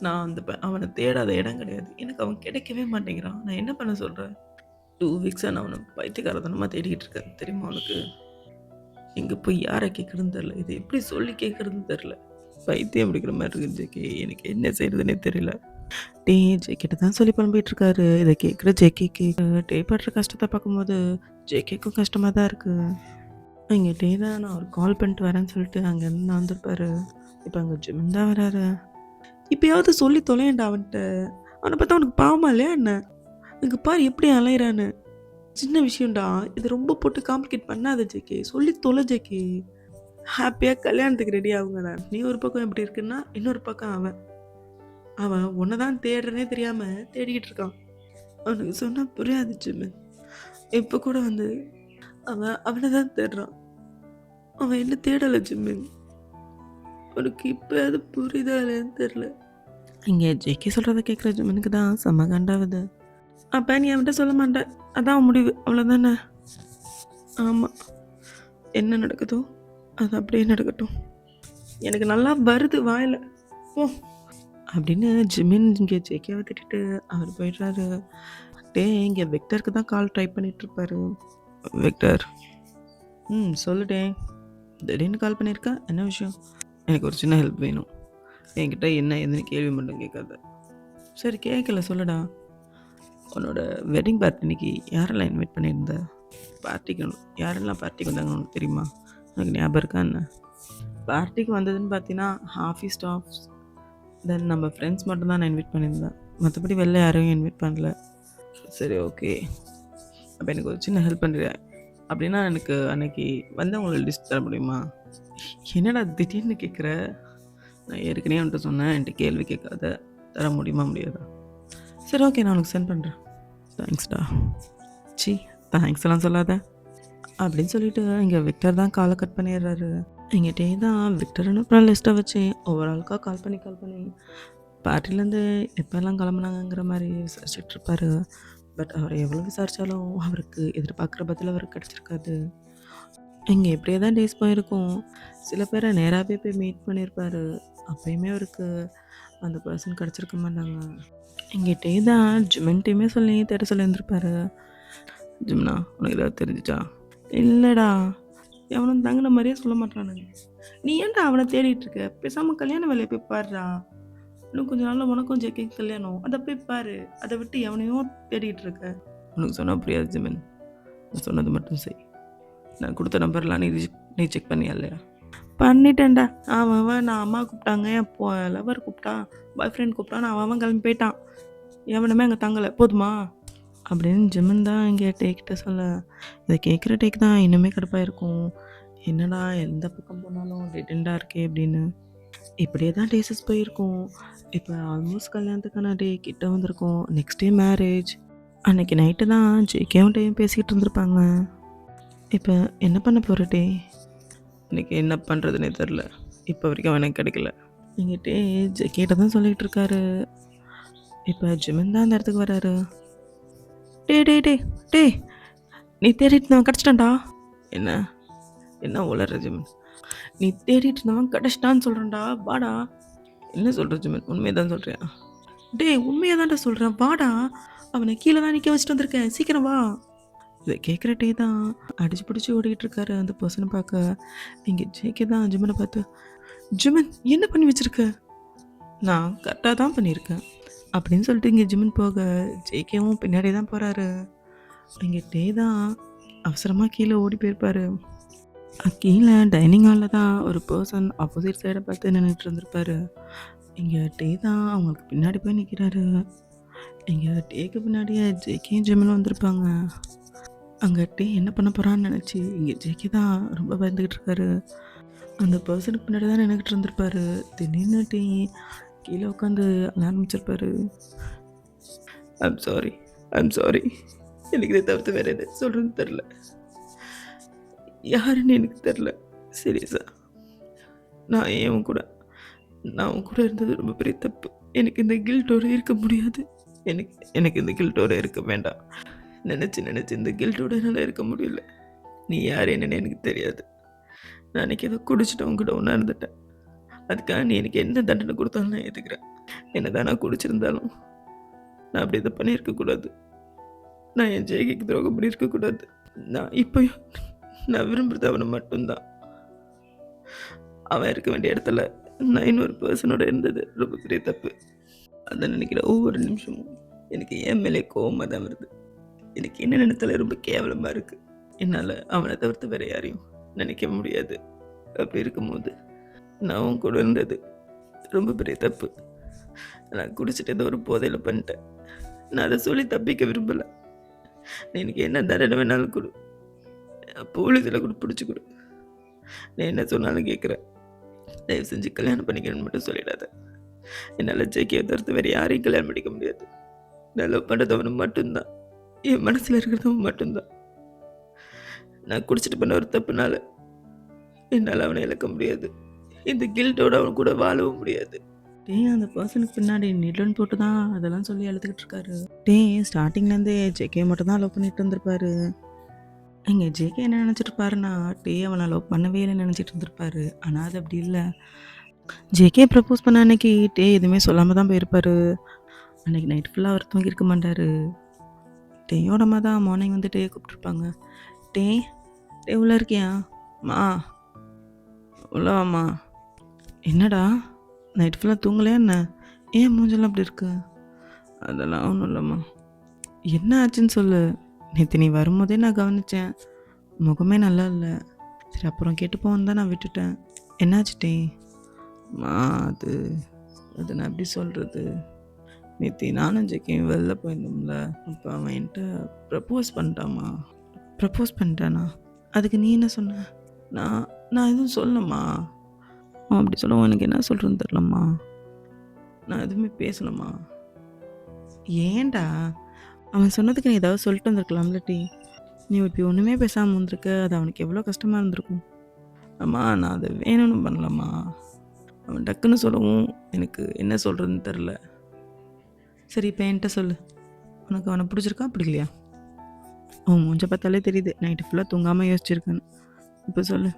நான் அவனை தேடாத இடம் கிடையாது. எனக்கு அவன் கிடைக்கவே மாட்டேங்கிறான். நான் என்ன பண்ண சொல்கிறேன்? 2 வீக்ஸாக நான் அவனை பைத்தியக்காரத்தனமாக தேடிக்கிட்டு இருக்கேன். தெரியுமா உனக்கு? எங்கே போய் யாரை கேட்குறதுன்னு தெரில. இதை எப்படி சொல்லி கேட்குறதுன்னு தெரில. பைத்தியம் பிடிக்கிற மாதிரி இருக்குது ஜேகே. எனக்கு என்ன செய்கிறதுனே தெரியல. ஜேகிட்ட தான் சொல்லி புலம்பிகிட்ருக்காரு. இதை கேட்குற ஜேகேக்கு படுற கஷ்டத்தை பார்க்கும்போது ஜேகேக்கும் கஷ்டமாக தான் இருக்குது. இங்கே தான் நான் ஒரு கால் பண்ணிட்டு வரேன்னு சொல்லிட்டு அங்கேருந்து நான் வந்திருப்பாரு. இப்போ அங்கே ஜிமின் தான் வராரு. இப்போயாவது சொல்லி தொலையண்டா அவன்கிட்ட. அவனை பார்த்தா அவனுக்கு பாவமா இல்லையா என்ன? இங்கே பாரு எப்படி அலையிறான்னு. சின்ன விஷயம்டா, இது ரொம்ப போட்டு காம்ப்ளிகேட் பண்ணாத ஜேகே. சொல்லி தொலை ஜேகே. ஹாப்பியாக கல்யாணத்துக்கு ரெடி ஆகுங்க தான். நீ ஒரு பக்கம் எப்படி இருக்குன்னா, இன்னொரு பக்கம் அவன் உன்னை தான் தேடுறனே தெரியாமல் தேடிக்கிட்டு இருக்கான். அவனுக்கு சொன்னால் புரியாது ஜிமின். இப்போ கூட வந்து அவனை தான் தேடுறான். அவன் என்ன தேடலை ஜிமின். அவனுக்கு இப்போ அது புரியுதா இல்லைன்னு தெரில. இங்கே ஜேகே சொல்கிறத கேட்குற ஜிமினுக்கு தான் செம்ம கண்டாவுது. அப்போ நீ அவன்கிட்ட சொல்ல மாட்டேன், அதான் முடிவு, அவ்வளோதானே? ஆமாம், என்ன நடக்குதோ அது அப்படியே நடக்கட்டும். எனக்கு நல்லா வருது வாயில் போ அப்படின்னு ஜிமின் இங்கே ஜேகேவை திட்டிட்டு அவர் போயிடுறாரு. இங்கே விக்டருக்கு தான் கால் ட்ரை பண்ணிகிட்ருப்பாரு. விக்டர், சொல்லுடே. திடீர்னு கால் பண்ணியிருக்கா, என்ன விஷயம்? எனக்கு ஒரு சின்ன ஹெல்ப் வேணும். என்கிட்ட என்ன எதுன்னு கேள்வி மட்டும் கேட்காத. சரி கேட்கல, சொல்லுடா. உன்னோட வெட்டிங் பார்ட்டி இன்னைக்கு யாரெல்லாம் இன்வைட் பண்ணியிருந்த? பார்ட்டிக்கு யாரெல்லாம் பார்ட்டிக்கு வந்தாங்கன்னு உனக்கு தெரியுமா? எனக்கு ஞாபகம் இருக்கா என்ன? பார்ட்டிக்கு வந்ததுன்னு பார்த்தீங்கன்னா ஆஃபீஸ் ஸ்டாஃப்ஸ், தென் நம்ம ஃப்ரெண்ட்ஸ் மட்டும்தான் நான் இன்வைட் பண்ணியிருந்தேன். மற்றபடி வெளில யாரையும் இன்வைட் பண்ணல. சரி ஓகே, அப்போ எனக்கு ஒரு சின்ன ஹெல்ப் பண்ணுறேன். அப்படின்னா எனக்கு அன்னைக்கு வந்து உங்களுக்கு லிஸ்ட் தர முடியுமா? என்னடா திடீர்னு கேட்குற? நான் ஏற்கனவே அவன்கிட்ட சொன்னேன், என்கிட்ட கேள்வி கேட்காத. தர முடியுமா முடியாதா? சரி ஓகே, நான் உனக்கு சென்ட் பண்ணுறேன். தேங்க்ஸ்டா. தேங்க்ஸ் எல்லாம் சொல்லாத அப்படின்னு சொல்லிட்டு இங்கே விக்டர் தான் காலை கட் பண்ணிடுறாரு. எங்கிட்டே தான் விக்டர்னு அப்புறம் லிஸ்ட்டை வச்சு ஓவராலுக்காக கால் பண்ணி பார்ட்டிலேருந்து எப்போல்லாம் கிளம்புனாங்கங்கிற மாதிரி விசாரிச்சுட்டு இருப்பாரு. பட் அவர் எவ்வளோ விசாரித்தாலும் அவருக்கு எதிர்பார்க்குற பதில் அவருக்கு கிடச்சிருக்காது. இங்கே எப்படியே தான் டேஸ் போயிருக்கும். சில பேரை நேராகவே போய் மீட் பண்ணியிருப்பார். அப்போயுமே அவருக்கு அந்த பர்சன் கிடச்சிருக்க மாட்டாங்க. எங்கிட்டே தான் ஜிமின்ட்டையுமே சொல்லி தேட சொல்லியிருந்திருப்பாரு. ஜிம்னா, உனக்கு ஏதாவது தெரிஞ்சிச்சா? இல்லைடா, அவனும் தங்கின மாதிரியே சொல்ல மாட்டானுங்க. நீ ஏன்டா அவனை தேடிட்டு இருக்க? பேசாமல் கல்யாண வேலையை போய் பாருடா. இன்னும் கொஞ்சம் நாளில் உனக்கும் ஜேகே கல்யாணம், அதை போய் பாரு. அதை விட்டு எவனையும் தேடிட்டு இருக்க. உனக்கு சொன்னால் புரியாது ஜிமின். நான் சொன்னது மட்டும் செய். நான் கொடுத்த நம்பர்லாம் நீ செக் பண்ணியா இல்லையா? பண்ணிட்டேன்டா. அவன் நான் அம்மா கூப்பிட்டாங்க, என் லவர் கூப்பிட்டான், பாய் ஃப்ரெண்ட் கூப்பிட்டான், நான் அவன் கிளம்பி போயிட்டான். எவனுமே அங்கே தங்கலை, போதுமா அப்படின்னு ஜிமின் தான் இங்கே டேக்கிட்ட சொல்ல. இதை கேட்குற டேக் தான் இன்னுமே கடுப்பாக இருக்கும். என்னடா எந்த பக்கம் போனாலும் டெட்டெண்டாக இருக்கே அப்படின்னு. இப்படியே தான் டேஸஸ் போயிருக்கும். இப்போ ஆல்மோஸ்ட் கல்யாணத்துக்கான டே கிட்ட வந்திருக்கும். Next day marriage. அன்றைக்கி நைட்டு தான் ஜேகேவும் டேயும் பேசிக்கிட்டு இருந்திருப்பாங்க. இப்போ என்ன பண்ண போகிற டே? இன்றைக்கி என்ன பண்ணுறதுனே தெரில. இப்போ வரைக்கும் அவன் எனக்கு கிடைக்கல. எங்கிட்டே ஜேகேட்ட தான் சொல்லிகிட்டு இருக்காரு. இப்போ ஜிமின் தான் அந்த இடத்துக்கு வராரு. டே டே டே டே நீ தேடிட்டு இருந்தவன் கிடச்சிட்டான்டா. என்ன என்ன உளற ஜிமின்? நீ தேடிட்டு இருந்தவன் கிடச்சிட்டான்னு சொல்கிறேன்டா, வாடா. என்ன சொல்கிற ஜிமின்? உண்மையை தான் சொல்கிறேன். டேய் உண்மையாக தான்டா சொல்கிறேன், வாடா. அவனை கீழே தான் நிற்க வச்சுட்டு வந்திருக்கேன், சீக்கிரம் வா. இதை கேட்குற டே தான் அடிச்சு பிடிச்சி ஓடிக்கிட்டு இருக்காரு அந்த பர்சனை பார்க்க. இங்கே ஜேகே தான் ஜிமனை பார்த்து, ஜிமன் என்ன பண்ணி வச்சிருக்க? நான் கரெக்டாக தான் பண்ணியிருக்கேன் அப்படின்னு சொல்லிட்டு இங்கே ஜிமன் போக ஜேகேவும் பின்னாடி தான் போகிறாரு. இங்கே டே தான் அவசரமாக கீழே ஓடி போயிருப்பாரு. கீழே டைனிங் ஹாலில் தான் ஒரு பர்சன் ஆப்போசிட் சைடை பார்த்து நின்றுட்டு இருந்திருப்பாரு. இங்கே டே தான் அவங்களுக்கு பின்னாடி போய் நிற்கிறாரு. இங்கே டேக்கு பின்னாடியே ஜேகேயும் ஜிமனும் வந்திருப்பாங்க. அங்கே டே என்ன பண்ண போகிறான்னு நினச்சி இங்கே ஜேகே தான் ரொம்ப பயந்துக்கிட்டு இருக்காரு. அந்த பர்சனுக்கு பின்னாடி தான் நினைக்கிட்டு இருந்திருப்பாரு. திடீர்னு டே கீழே உட்காந்து ஆரம்பிச்சிருப்பாரு. ஐம் சாரி எனக்கு இதை தவிர்த்து வேறு எது சொல்கிறதுன்னு தெரில, யாருன்னு எனக்கு தெரில. சீரியஸா நான் உன் கூட இருந்தது ரொம்ப பெரிய தப்பு. எனக்கு இந்த கில்ட்டோடு இருக்க முடியாது. எனக்கு இந்த கில்ட்டோடு இருக்க வேண்டாம். நினச்சி இந்த கில்ட்டோட என்னால் இருக்க முடியல. நீ யார் என்னன்னு எனக்கு தெரியாது. நான் அன்றைக்கி ஏதோ குடிச்சிட்டு உங்ககிட்ட ஒன்றா இருந்துட்டேன். அதுக்காக நீ எனக்கு என்ன தண்டனை கொடுத்தாலும் நான் ஏற்றுக்கிறேன். என்ன தான் நான் குடிச்சிருந்தாலும் நான் அப்படி இதை பண்ணியிருக்கக்கூடாது. நான் என் ஜெய்கைக்கு துரோகம் பண்ணியிருக்கக்கூடாது. நான் விரும்புகிறது அவனை மட்டும்தான். அவன் இருக்க வேண்டிய இடத்துல நான் இன்னொரு பர்சனோட இருந்தது ரொம்ப பெரிய தப்பு. அதை நினைக்கிற ஒவ்வொரு நிமிஷமும் எனக்கு என் மேலே கோவமாக தான் வருது. எனக்கு என்ன நினைத்தால ரொம்ப கேவலமாக இருக்குது. என்னால் அவனை தவிர்த்து வேறு யாரையும் நினைக்க முடியாது. அப்படி இருக்கும்போது நான் உன் கூட இருந்தது ரொம்ப பெரிய தப்பு. நான் குடிச்சிட்டு ஏதோ ஒரு போதையில் பண்ணிட்டேன். நான் அதை சொல்லி தப்பிக்க விரும்பலை. நீ எனக்கு என்ன தண்டனை வேணாலும் கொடு, போலீஸில் கூட பிடிச்சி கொடு. நீ என்ன சொன்னாலும் கேட்குறேன். தயவு செஞ்சு கல்யாணம் பண்ணிக்கணும்னு மட்டும் சொல்லிடாத. என்னால் ஜெய்கையை தவிர்த்து வேறு யாரையும் கல்யாணம் பண்ணிக்க முடியாது. நான் லவ் பண்ணுறது அவனை மட்டும்தான். என் மனசில் இருக்கிறதவன் மட்டும்தான். நான் குடிச்சிட்டு பண்ண ஒரு தப்புனால என்னால் அவனை இழக்க முடியாது. இந்த கில்ட்டோட அவன் கூட வாழவும் முடியாது. டே அந்த பர்சனுக்கு பின்னாடி நிட்லன் போட்டு தான் அதெல்லாம் சொல்லி அழுதுகிட்டு இருக்காரு. டே ஸ்டார்டிங்லேருந்தே ஜேகே மட்டும் தான் லவ் பண்ணிட்டு இருந்திருப்பாரு. இங்கே ஜேகே என்ன நினச்சிட்டு இருப்பாருன்னா டே அவனை லவ் பண்ணவே இல்லைன்னு நினச்சிட்டு இருந்திருப்பாரு. ஆனால் அது அப்படி இல்லை. ஜேகே ப்ரப்போஸ் பண்ண அன்னைக்கு டே எதுவுமே சொல்லாமல் தான் போயிருப்பாரு. அன்னைக்கு நைட் ஃபுல்லாக அவர் தூங்கியிருக்க மாட்டார். டேயோட அம்மா தான் மார்னிங் வந்து டே கூப்பிட்ருப்பாங்க. டே உள்ளே இருக்கியா? மா உள்ளவாம்மா. என்னடா நைட் ஃபுல்லாக தூங்கலையா என்ன? ஏன் மூஞ்செல்லாம் அப்படி இருக்கு? அதெல்லாம் ஒன்றும் இல்லைம்மா. என்ன ஆச்சுன்னு சொல்லு. நேற்று நீ வரும்போதே நான் கவனித்தேன், முகமே நல்லா இல்லை. சரி அப்புறம் கேட்டுப்போன்னு தான் நான் விட்டுட்டேன். என்னாச்சு டே? மா அது நான் எப்படி சொல்கிறது, நேற்று நானும் ஜெக்கையும் வெளில போயிருந்தோம்ல, அப்போ அவன் என்கிட்ட ப்ரப்போஸ் பண்ணிட்டானா? அதுக்கு நீ என்ன சொன்ன? நான் எதுவும் சொல்லம்மா. அப்படி சொல்லவும் எனக்கு என்ன சொல்கிறேன்னு தெரிலம்மா. நான் எதுவுமே பேசலம்மா. ஏன்டா? அவன் சொன்னதுக்கு நீ ஏதாவது சொல்லிட்டு வந்திருக்கலாம்ல டீ. நீ இப்படி ஒன்றுமே பேசாமல் வந்திருக்க, அது அவனுக்கு எவ்வளோ கஷ்டமாக இருந்திருக்கும். அம்மா நான் அதை வேணும்னு பண்ணலம்மா. அவன் டக்குன்னு சொல்லவும் எனக்கு என்ன சொல்கிறதுன்னு தெரில. சரி இப்போ என்கிட்ட சொல்லு, உனக்கு அவனை பிடிச்சிருக்கா பிடிக்கலையா? அவன் மூஞ்ச பார்த்தாலே தெரியுது நைட்டு ஃபுல்லாக தூங்காமல் யோசிச்சிருக்கேன்னு. இப்போ சொல்லு.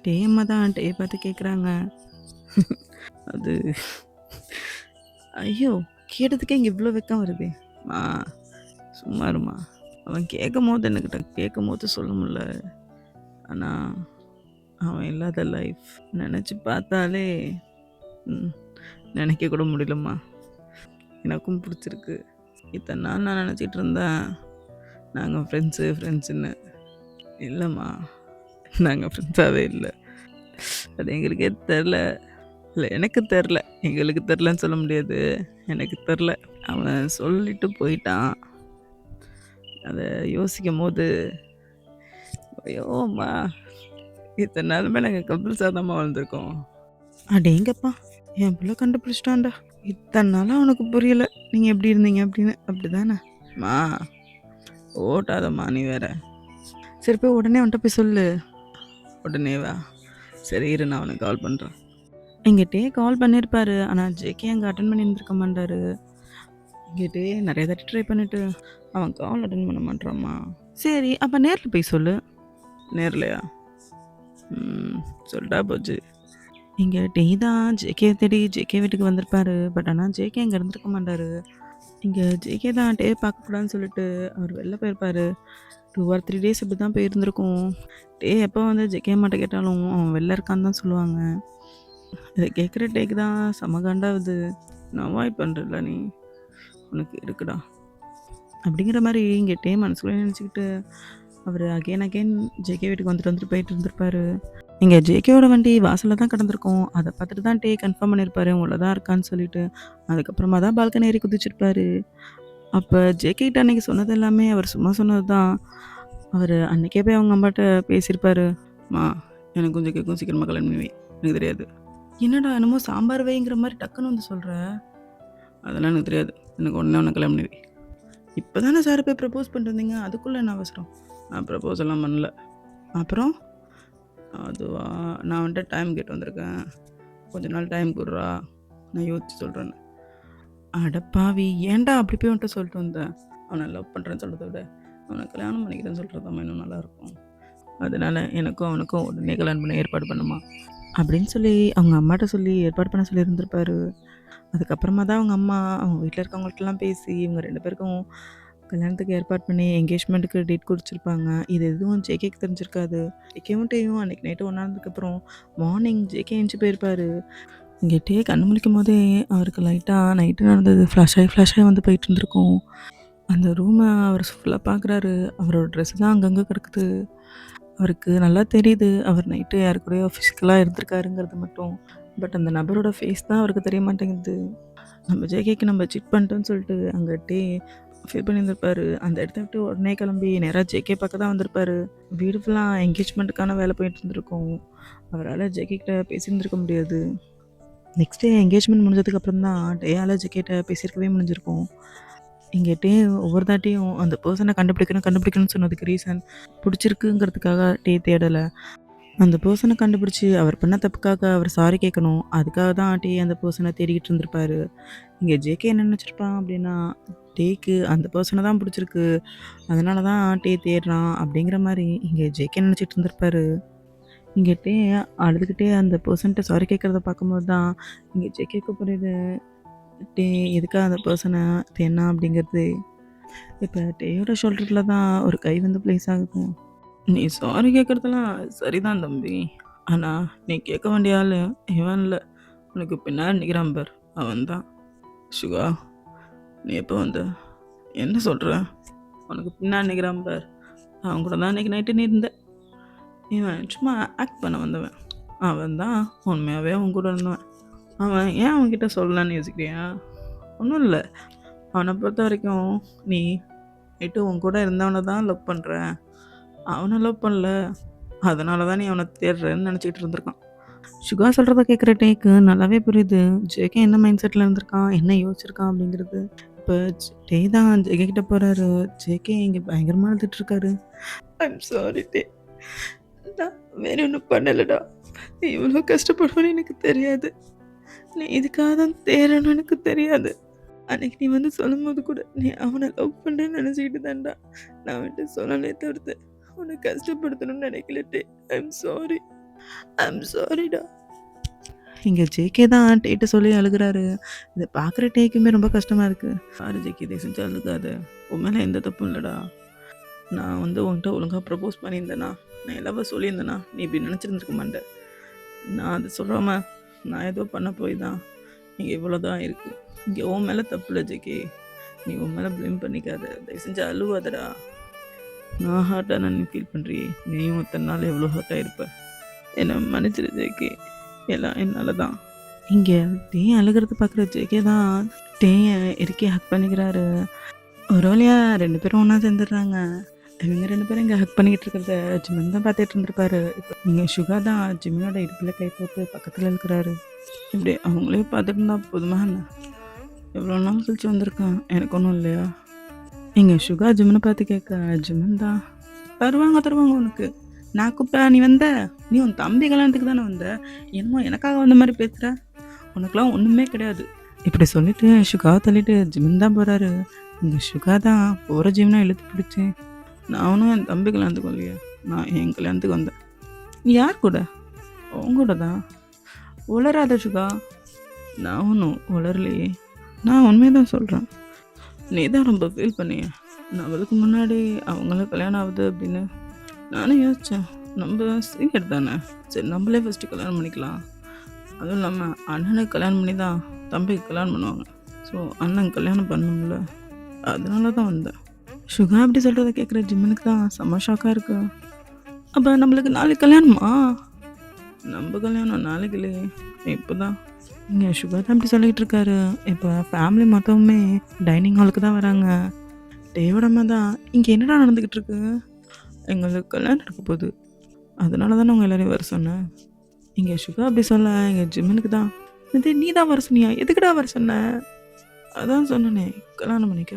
டே அம்மா தான் டே பார்த்து கேட்குறாங்க. அது ஐயோ கேட்டதுக்கே இங்கே இவ்வளோ வெக்கம் வருதே. மா சும்மா இருமா. அவன் கேட்கும் போது சொல்ல முடியல. ஆனால் அவன் இல்லாத லைஃப் நினச்சி பார்த்தாலே நினைக்க கூட முடியலம்மா. எனக்கும் பிடிச்சிருக்கு. இத்தனை நாள் நான் நினச்சிட்டு இருந்தேன் நாங்கள் ஃப்ரெண்ட்ஸுன்னு. இல்லைம்மா, நாங்கள் ஃப்ரெண்ட்ஸாகவே இல்லை. அது எங்களுக்கே தெரில. இல்லை எனக்கு தெரில, எங்களுக்கு தெரிலன்னு சொல்ல முடியாது, எனக்கு தெரில. அவன் சொல்லிட்டு போயிட்டான். அதை யோசிக்கும் போது ஐயோம்மா, இத்தனை நாளுமே நாங்கள் கப்புள்ஸாக தான் வாழ்ந்துருக்கோம். அடேங்கப்பா, என் பிள்ளை கண்டுபிடிச்சிட்டான்டா. இத்தனை நாளாக அவனுக்கு புரியலை நீங்கள் எப்படி இருந்தீங்க அப்படின்னு. அப்படி தானே மா? ஓட்டாதம்மா நீ வேற. சரி போய் உடனே வந்துட்டு போய் சொல்லு. உடனேவா? சரி இரு, நான் அவனுக்கு கால் பண்ணுறேன். எங்கிட்டே கால் பண்ணியிருப்பாரு, ஆனால் ஜேகே அங்கே அட்டன் பண்ணி இருந்திருக்க மாட்டார். இங்கிட்டு நிறைய தாட்டி ட்ரை பண்ணிட்டு அவன் கால் அட்டன் பண்ண மாட்டான்மா. சரி அப்போ நேரில் போய் சொல்லு. நேர்லையா? சொல்லிட்டா போச்சு. இங்கே டே தான் ஜேகே தேடி ஜேகே வீட்டுக்கு வந்திருப்பாரு. பட் ஆனால் ஜேகே இங்கே இருந்திருக்க மாட்டார். இங்கே ஜேகே தான் டே பார்க்கக்கூடாதுன்னு சொல்லிட்டு அவர் வெளில போயிருப்பார். 2 or 3 days இப்படி தான் போயிருந்திருக்கும். டே எப்போ வந்து ஜேகே மாட்ட கேட்டாலும் அவன் வெளில இருக்கான்னு தான் சொல்லுவாங்க. இதை கேட்குற டேக்கு தான் செம காண்டாகுது. நான் அவாய்ட் பண்ணுறல நீ உனக்கு இருக்குடா அப்படிங்கிற மாதிரி இங்கே டே மனசுக்குள்ளே நினச்சிக்கிட்டு அவர் அகெயின் ஜேகே வீட்டுக்கு வந்துட்டு போயிட்டு இருந்திருப்பாரு. இங்கே ஜேகேவோட வண்டி வாசலில் தான் கிடந்திருக்கும். அதை பார்த்துட்டு தான் டே கன்ஃபார்ம் பண்ணியிருப்பாரு உள்ள தான் இருக்கான்னு சொல்லிட்டு. அதுக்கப்புறமா தான் பால்கனி ஏறி குதிச்சிருப்பாரு. அப்போ ஜேகேகிட்ட அன்றைக்கி சொன்னது எல்லாமே அவர் சும்மா சொன்னது தான். அவர் அன்றைக்கே போய் அவங்க அம்மாட்ட பேசியிருப்பாரு. மா எனக்கு கொஞ்சம் கேட்கும், சீக்கிரமாக கல்யாணம் பண்ணி வை, எனக்கு தெரியாது. என்னடா என்னமோ சாம்பார் வைங்கிற மாதிரி டக்குன்னு வந்து சொல்கிற. அதெல்லாம் எனக்கு தெரியாது, எனக்கு ஒன்று கல்யாணம் பண்ணி வை. இப்போ தானே சார் போய் ப்ரப்போஸ் பண்ணிருந்தீங்க, அதுக்குள்ளே என்ன அவசரம்? நான் ப்ரப்போஸ் எல்லாம் பண்ணல. அப்புறம் அதுவா, நான் வந்துட்டு டைம் கேட்டு வந்திருக்கேன், கொஞ்ச நாள் டைம் கொடுறா, நான் யோசிச்சு சொல்கிறேன்னு. அடப்பாவி, ஏன்டா அப்படி போய் வந்துட்டு சொல்லிட்டு வந்தேன்? அவனை லவ் பண்ணுறேன்னு சொல்கிறத விட அவனை கல்யாணம் பண்ணிக்கிறேன்னு சொல்கிறது தான் இன்னும் நல்லாயிருக்கும். அதனால் எனக்கும் அவனுக்கும் உடனே கல்யாணம் பண்ண ஏற்பாடு பண்ணுமா அப்படின்னு சொல்லி அவங்க அம்மாட்ட சொல்லி ஏற்பாடு பண்ண சொல்லி இருந்திருப்பாரு. அதுக்கப்புறமா தான் அவங்க அம்மா அவங்க வீட்டில் இருக்கவங்கள்ட்டலாம் பேசி இவங்க 2 பேருக்கும் கல்யாணத்துக்கு ஏற்பாடு பண்ணி என்கேஜ்மெண்ட்டுக்கு டேட் குறிச்சிருப்பாங்க. இது எதுவும் ஜேகேக்கு தெரிஞ்சிருக்காது. ஜேகேவும் டேயும் அன்றைக்கி நைட்டு ஒன்றானதுக்கப்புறம் மார்னிங் ஜேகே எழுந்துச்சி போயிருப்பார். இங்கே டே கண்ணு முழிக்கும் போதே அவருக்கு லைட்டாக நைட்டு நடந்தது ஃப்ளாஷாகி வந்து போயிட்டு இருந்திருக்கும். அந்த ரூமை அவர் ஃபுல்லாக பார்க்குறாரு. அவரோட ட்ரெஸ்ஸு தான் அங்கங்கே கிடக்குது. அவருக்கு நல்லா தெரியுது அவர் நைட்டு யாரு கூடயோ ஃபிசிக்கலாக இருந்திருக்காருங்கிறது மட்டும். பட் அந்த நபரோட ஃபேஸ் தான் அவருக்கு தெரிய மாட்டேங்குது. நம்ம ஜேகேக்கு நம்ம சிட் பண்ணிட்டோன்னு சொல்லிட்டு அங்கே டே ஃபீல் பண்ணியிருந்திருப்பாரு. அந்த இடத்த விட்டு உடனே கிளம்பி நேராக ஜேகே பார்க்க தான் வந்திருப்பாரு. வீடு ஃபுல்லாக என்கேஜ்மெண்ட்டுக்கான வேலை போயிட்டு இருந்திருக்கும். அவரால் ஜேகேக்கிட்ட பேசியிருந்திருக்க முடியாது. நெக்ஸ்ட் டே என்கேஜ்மெண்ட் முடிஞ்சதுக்கப்புறம் தான் டேயால் ஜேகேட்ட பேசியிருக்கவே முடிஞ்சிருக்கும். இங்கே டே ஒவ்வொரு தாட்டியும் அந்த பர்சனை கண்டுபிடிக்கணும்னு சொன்னதுக்கு ரீசன் பிடிச்சிருக்குங்கிறதுக்காக டே தேடலை. அந்த பர்சனை கண்டுபிடிச்சி அவர் பண்ண தப்புக்காக அவர் சாரி கேட்கணும், அதுக்காக தான் டே அந்த பர்சனை தேடிக்கிட்டு இருந்திருப்பாரு. இங்கே ஜேகே என்ன நினச்சிருப்பான் அப்படின்னா, டேக்கு அந்த பர்சனை தான் பிடிச்சிருக்கு, அதனால தான் டே தேடுறான் அப்படிங்கிற மாதிரி இங்கே ஜேகே நினச்சிட்டு இருந்திருப்பாரு. இங்கே டே அழுதுகிட்டே அந்த பர்சன்ட்ட சாரி கேட்குறத பார்க்கும்போது தான் இங்கே ஜேகேக்கு புரியுது டே எதுக்காக அந்த பர்சனை தேனா அப்படிங்கிறது. இப்போ டேயோட ஷோல்டரில் தான் ஒரு கை வந்து ப்ளேஸ் ஆகுது. நீ சாரி கேட்குறதெல்லாம் சரிதான் தம்பி, ஆனால் நீ கேட்க வேண்டிய ஆள் இவன் இல்லை, உனக்கு பின்னாடி நிற்கிறான் பார் அவன் தான். சுகா, நீ எப்போ வந்த? என்ன சொல்கிற? உனக்கு பின்னாடி நிற்கிறான் பார், அவன் கூட தான் இன்றைக்கி நைட்டு நீ இருந்த. இவன் சும்மா ஆக்ட் பண்ண வந்தவன், அவன் தான் உண்மையாகவே அவன் கூட இருந்தவன். அவன் ஏன் அவன்கிட்ட சொல்லலான்னு யோசிக்கிறியா? ஒன்றும் இல்லை, அவனை பொறுத்த வரைக்கும் நீ நைட்டு உன் கூட இருந்தவனை தான் லவ் பண்ணுற, அவனை லவ் பண்ணல, அதனால தான் நீ அவனை தேடுறேன்னு நினச்சிக்கிட்டு இருந்திருக்கான். சுகா சொல்கிறத கேட்குற டேக்கு நல்லாவே புரியுது ஜேகே என்ன மைண்ட் செட்டில் இருந்திருக்கான், என்ன யோசிச்சிருக்கான் அப்படிங்கிறது. இப்போ டே தான் ஜேகே கிட்ட போகிறாரு. ஜேகே இங்கே பயங்கரமாக எழுதிட்டுருக்காரு. ஐம் சாரி டே, நான் வேற ஒன்றும் பண்ணலடா, நீ இவ்வளோ கஷ்டப்படுவேன்னு எனக்கு தெரியாது, நீ இதுக்காக தான் தேடணும்னு எனக்கு தெரியாது. அன்னைக்கு நீ வந்து சொல்லும்போது கூட நீ அவனை லவ் பண்ணுறேன்னு நினச்சிக்கிட்டு தான்டா நான் வந்துட்டு சொல்லலே தவிர்த்து உன்னை கஷ்டப்படுத்தணும்னு நினைக்கலட்டே. ஐம் சாரிடா. இங்கே ஜேகே தான் டேட்ட சொல்லி அழுகிறாரு. இதை பார்க்குற டேக்குமே ரொம்ப கஷ்டமாக இருக்குது. சாரி ஜேகே, இதை செஞ்சு அழுகாத, உன் மேலே எந்த தப்பும் இல்லைடா. நான் வந்து உன்கிட்ட ஒழுங்காக ப்ரப்போஸ் பண்ணியிருந்தேனா, நான் எல்லாமே சொல்லியிருந்தேனா நீ இப்படி நினச்சிருந்துருக்க மாட்டேன். நான் அதை சொல்லாமல் நான் ஏதோ பண்ண போய் தான் இங்கே இவ்வளோ தான் இருக்குது. இங்கே உன் மேலே தப்பு இல்லை ஜேகே, நீ உன் மேலே ப்ளேம் பண்ணிக்காத, தயவு செஞ்சு அழுவாதடா. நான் ஹார்ட்டாக நான் ஃபீல் பண்ணுறியே, நீயும் இத்தனை நாள் எவ்வளோ ஹார்ட்டாக இருப்ப, என்னை மன்னிச்சிரு ஜேகே, எல்லாம் என்னால் தான். இங்கே டே அழுகிறது பார்க்குற ஜேகே தான் டேயை இறுக்கி ஹக் பண்ணிக்கிறாரு. ஒரு வழியாக 2 பேரும் ஒன்றா சேர்ந்துடுறாங்க. இவங்க 2 பேரும் இங்கே ஹக் பண்ணிக்கிட்டு இருக்கிறத ஜிமின் தான் பார்த்துட்டு இருந்திருப்பாரு. இப்போ நீங்கள் சுகா தான் ஜிமினோட இடுப்பில் கை போட்டு பக்கத்தில் இருக்கிறாரு. இப்படி அவங்களே பார்த்துட்டு இருந்தா போதுமா என்ன? எவ்வளோ நாள் கழிச்சு வந்திருக்கான், எனக்கு ஒன்றும் இல்லையா? இங்கே சுகா ஜிமினை பார்த்து கேட்க, ஜிமின் தான் தருவாங்க உனக்கு, நான் கூப்பிட்டா நீ வந்த, நீ உன் தம்பி கல்யாணத்துக்கு தானே வந்த, என்னமோ எனக்காக வந்த மாதிரி பேசுகிற, உனக்குலாம் ஒன்றுமே கிடையாது, இப்படி சொல்லிட்டு சுகாவை தள்ளிட்டு ஜிம் தான் போகிறாரு. இங்கே சுகா தான் போகிற ஜிம்னா இழுத்து பிடிச்சி, நானும் என் தம்பி கல்யாணத்துக்கு வரலையே, நான் என் கல்யாணத்துக்கு வந்தேன். யார் கூட? உங்க கூட தான். உளராத சுகா. நான் ஒன்றும் உளரலையே, நான் உண்மையை தான் சொல்கிறேன். நீ தான் ரொம்ப ஃபீல் பண்ணிய. நான் அதுக்கு முன்னாடி அவங்களுக்கு கல்யாணம் ஆகுது அப்படின்னு நானும் யோசித்தேன். நம்ம சீனியர் தானே, சரி நம்மளே ஃபஸ்ட்டு கல்யாணம் பண்ணிக்கலாம். அதுவும் இல்லாமல் அண்ணனுக்கு கல்யாணம் பண்ணி தான் தம்பிக்கு கல்யாணம் பண்ணுவாங்க. ஸோ அண்ணன் கல்யாணம் பண்ணணும்ல, அதனால தான் வந்தேன். சுகா அப்படி சொல்கிறத கேட்குற ஜிம்மனுக்கு தான் செம்ம ஷாக்காக இருக்கு. அப்போ நம்மளுக்கு நாளைக்கு கல்யாணமா? நம்ம கல்யாணம் நாளைக்கு இல்லையே, இப்போ தான். இங்கே சுகா தான் அப்படி சொல்லிகிட்டு இருக்காரு. இப்போ ஃபேமிலி மொத்தமுமே டைனிங் ஹாலுக்கு தான் வராங்க. டேவோட அம்மா தான், இங்கே என்னடா நடந்துக்கிட்டு இருக்கு? எங்களுக்கு கல்யாணம் நடக்க போகுது, அதனால தானே உங்கள் எல்லோரையும் வர சொன்னேன். இங்கே சுகா அப்படி சொல்ல எங்கள் ஜிம்மனுக்கு தான், இது நீ தான் வர சொன்னியா? எதுக்குடா வர சொன்ன? அதான் சொன்னனே கல்யாணம் பண்ணிக்க.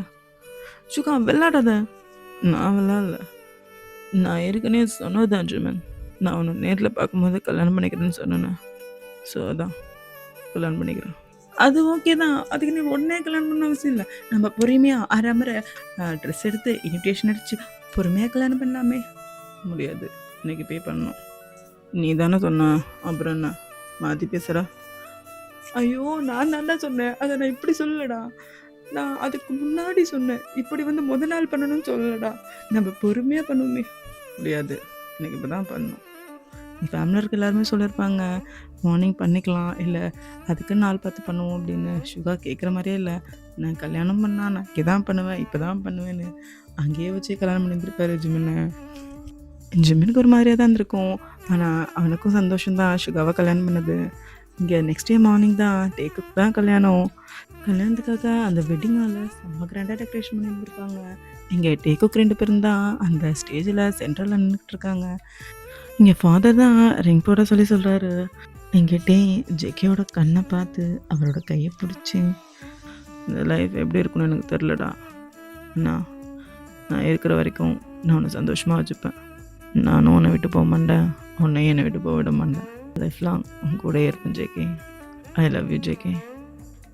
சுகா விளாடாத. நான் விளாட்ல, நான் ஏற்கனவே சொன்னதுதான் ஜிம்மன். நான் உன்னை நேரில் பார்க்கும்போது கல்யாணம் பண்ணிக்கிறேன்னு சொன்னேன். ஸோ அதான் கல்யாணம் பண்ணிக்கிறேன். அது ஓகே தான், அதுக்கு நீ உடனே கல்யாணம் பண்ண அவசியம் இல்லை. நம்ம பொறுமையாக ஆறாமரை ட்ரெஸ் எடுத்து இன்விடேஷன் அடித்து பொறுமையாக கல்யாணம் பண்ணலாமே. முடியாது, இன்னைக்கு பே பண்ணணும். நீ தானே சொன்ன, அப்புறம் என்ன மாற்றி பேசுகிறா? ஐயோ, நான் தான்டா சொன்னேன், அதை நான் இப்படி சொல்லலடா. நான் அதுக்கு முன்னாடி சொன்னேன், இப்படி வந்து முத நாள் பண்ணணும்னு சொல்லலடா. நம்ம பொறுமையாக பண்ணுவோமே. முடியாது, எனக்கு இப்போ தான் பண்ணணும். என் ஃபேமிலியில் இருக்க எல்லாருமே சொல்லியிருப்பாங்க, மார்னிங் பண்ணிக்கலாம், இல்லை அதுக்கு நாள் பார்த்து பண்ணுவோம் அப்படின்னு. சுகா கேட்குற மாதிரியே இல்லை. நான் கல்யாணம் பண்ணால் நான் இங்கே தான் பண்ணுவேன், இப்போ தான் பண்ணுவேன்னு அங்கேயே வச்சு கல்யாணம் பண்ணியிருப்பாரு ஜிம்மினை. ஜிம்மினுக்கு ஒரு மாதிரியாக தான் இருந்திருக்கும், ஆனால் அவனுக்கும் சந்தோஷம்தான் சுகாவை கல்யாணம் பண்ணது. இங்கே நெக்ஸ்ட் டே மார்னிங் தான் டேக்குக்கு தான் கல்யாணம். கல்யாணத்துக்காக அந்த வெட்டிங் ஹாலில் செம்ம கிராண்டாக டெக்கரேஷன் பண்ணியிருந்திருக்காங்க. இங்கே டேக்குக்கு 2 பேரும் தான் அந்த ஸ்டேஜில் சென்ட்ரலில் நின்றுட்டு இருக்காங்க. இங்கே ஃபாதர் தான் ரிங் போட சொல்லி சொல்கிறாரு. என்கிட்டே ஜேகேயோட கண்ணை பார்த்து அவரோட கையை பிடிச்சி, இந்த லைஃப் எப்படி இருக்குன்னு எனக்கு தெரிலடா, நான் இருக்கிற வரைக்கும் நான் உன்னை சந்தோஷமாக வச்சுப்பேன். நானும் உன்னை விட்டு போக மாட்டேன், உன்னையும் என்னை விட்டு போக விட மாட்டேன். லைஃப் லாங் உன் கூட இருப்பேன் JK. I love you JK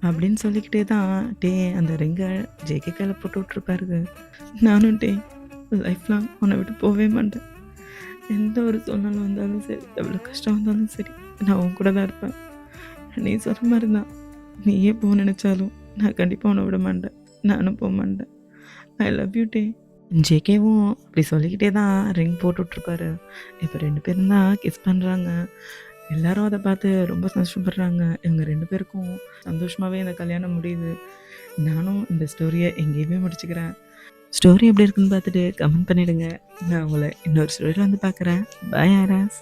அப்படின்னு சொல்லிக்கிட்டே தான் டே அந்த ரிங்கை ஜேகே கையில் போட்டு விட்ருப்பாரு. நானும் டே லைஃப் லாங் உன்னை விட்டு போகவே மாட்டேன். எந்த ஒரு சூழ்நிலை வந்தாலும் சரி, எவ்வளோ கஷ்டம் வந்தாலும் சரி, நான் உன் கூட தான் இருப்பேன். நீ சொல்கிற மாதிரி தான், நீயே போக நினச்சாலும் நான் கண்டிப்பாக உன்னை விட மாட்டேன், நானும் போக மாட்டேன். ஐ லவ் யூ டே. ஜேகேவும் அப்படி சொல்லிக்கிட்டே தான் ரிங் போட்டுட்ருப்பாரு. இப்போ 2 பேரும் தான் கிஸ் பண்ணுறாங்க. எல்லாரும் அதை பார்த்து ரொம்ப சந்தோஷப்படுறாங்க. இவங்க 2 பேருக்கும் சந்தோஷமாகவே இந்த கல்யாணம் முடியுது. நானும் இந்த ஸ்டோரியை எங்கேயுமே முடிச்சுக்கிறேன். ஸ்டோரி எப்படி இருக்குன்னு பார்த்துட்டு கமெண்ட் பண்ணிவிடுங்க. நான் உங்களை இன்னொரு ஸ்டோரியில் வந்து பார்க்குறேன். பாய் ஆராஸ்.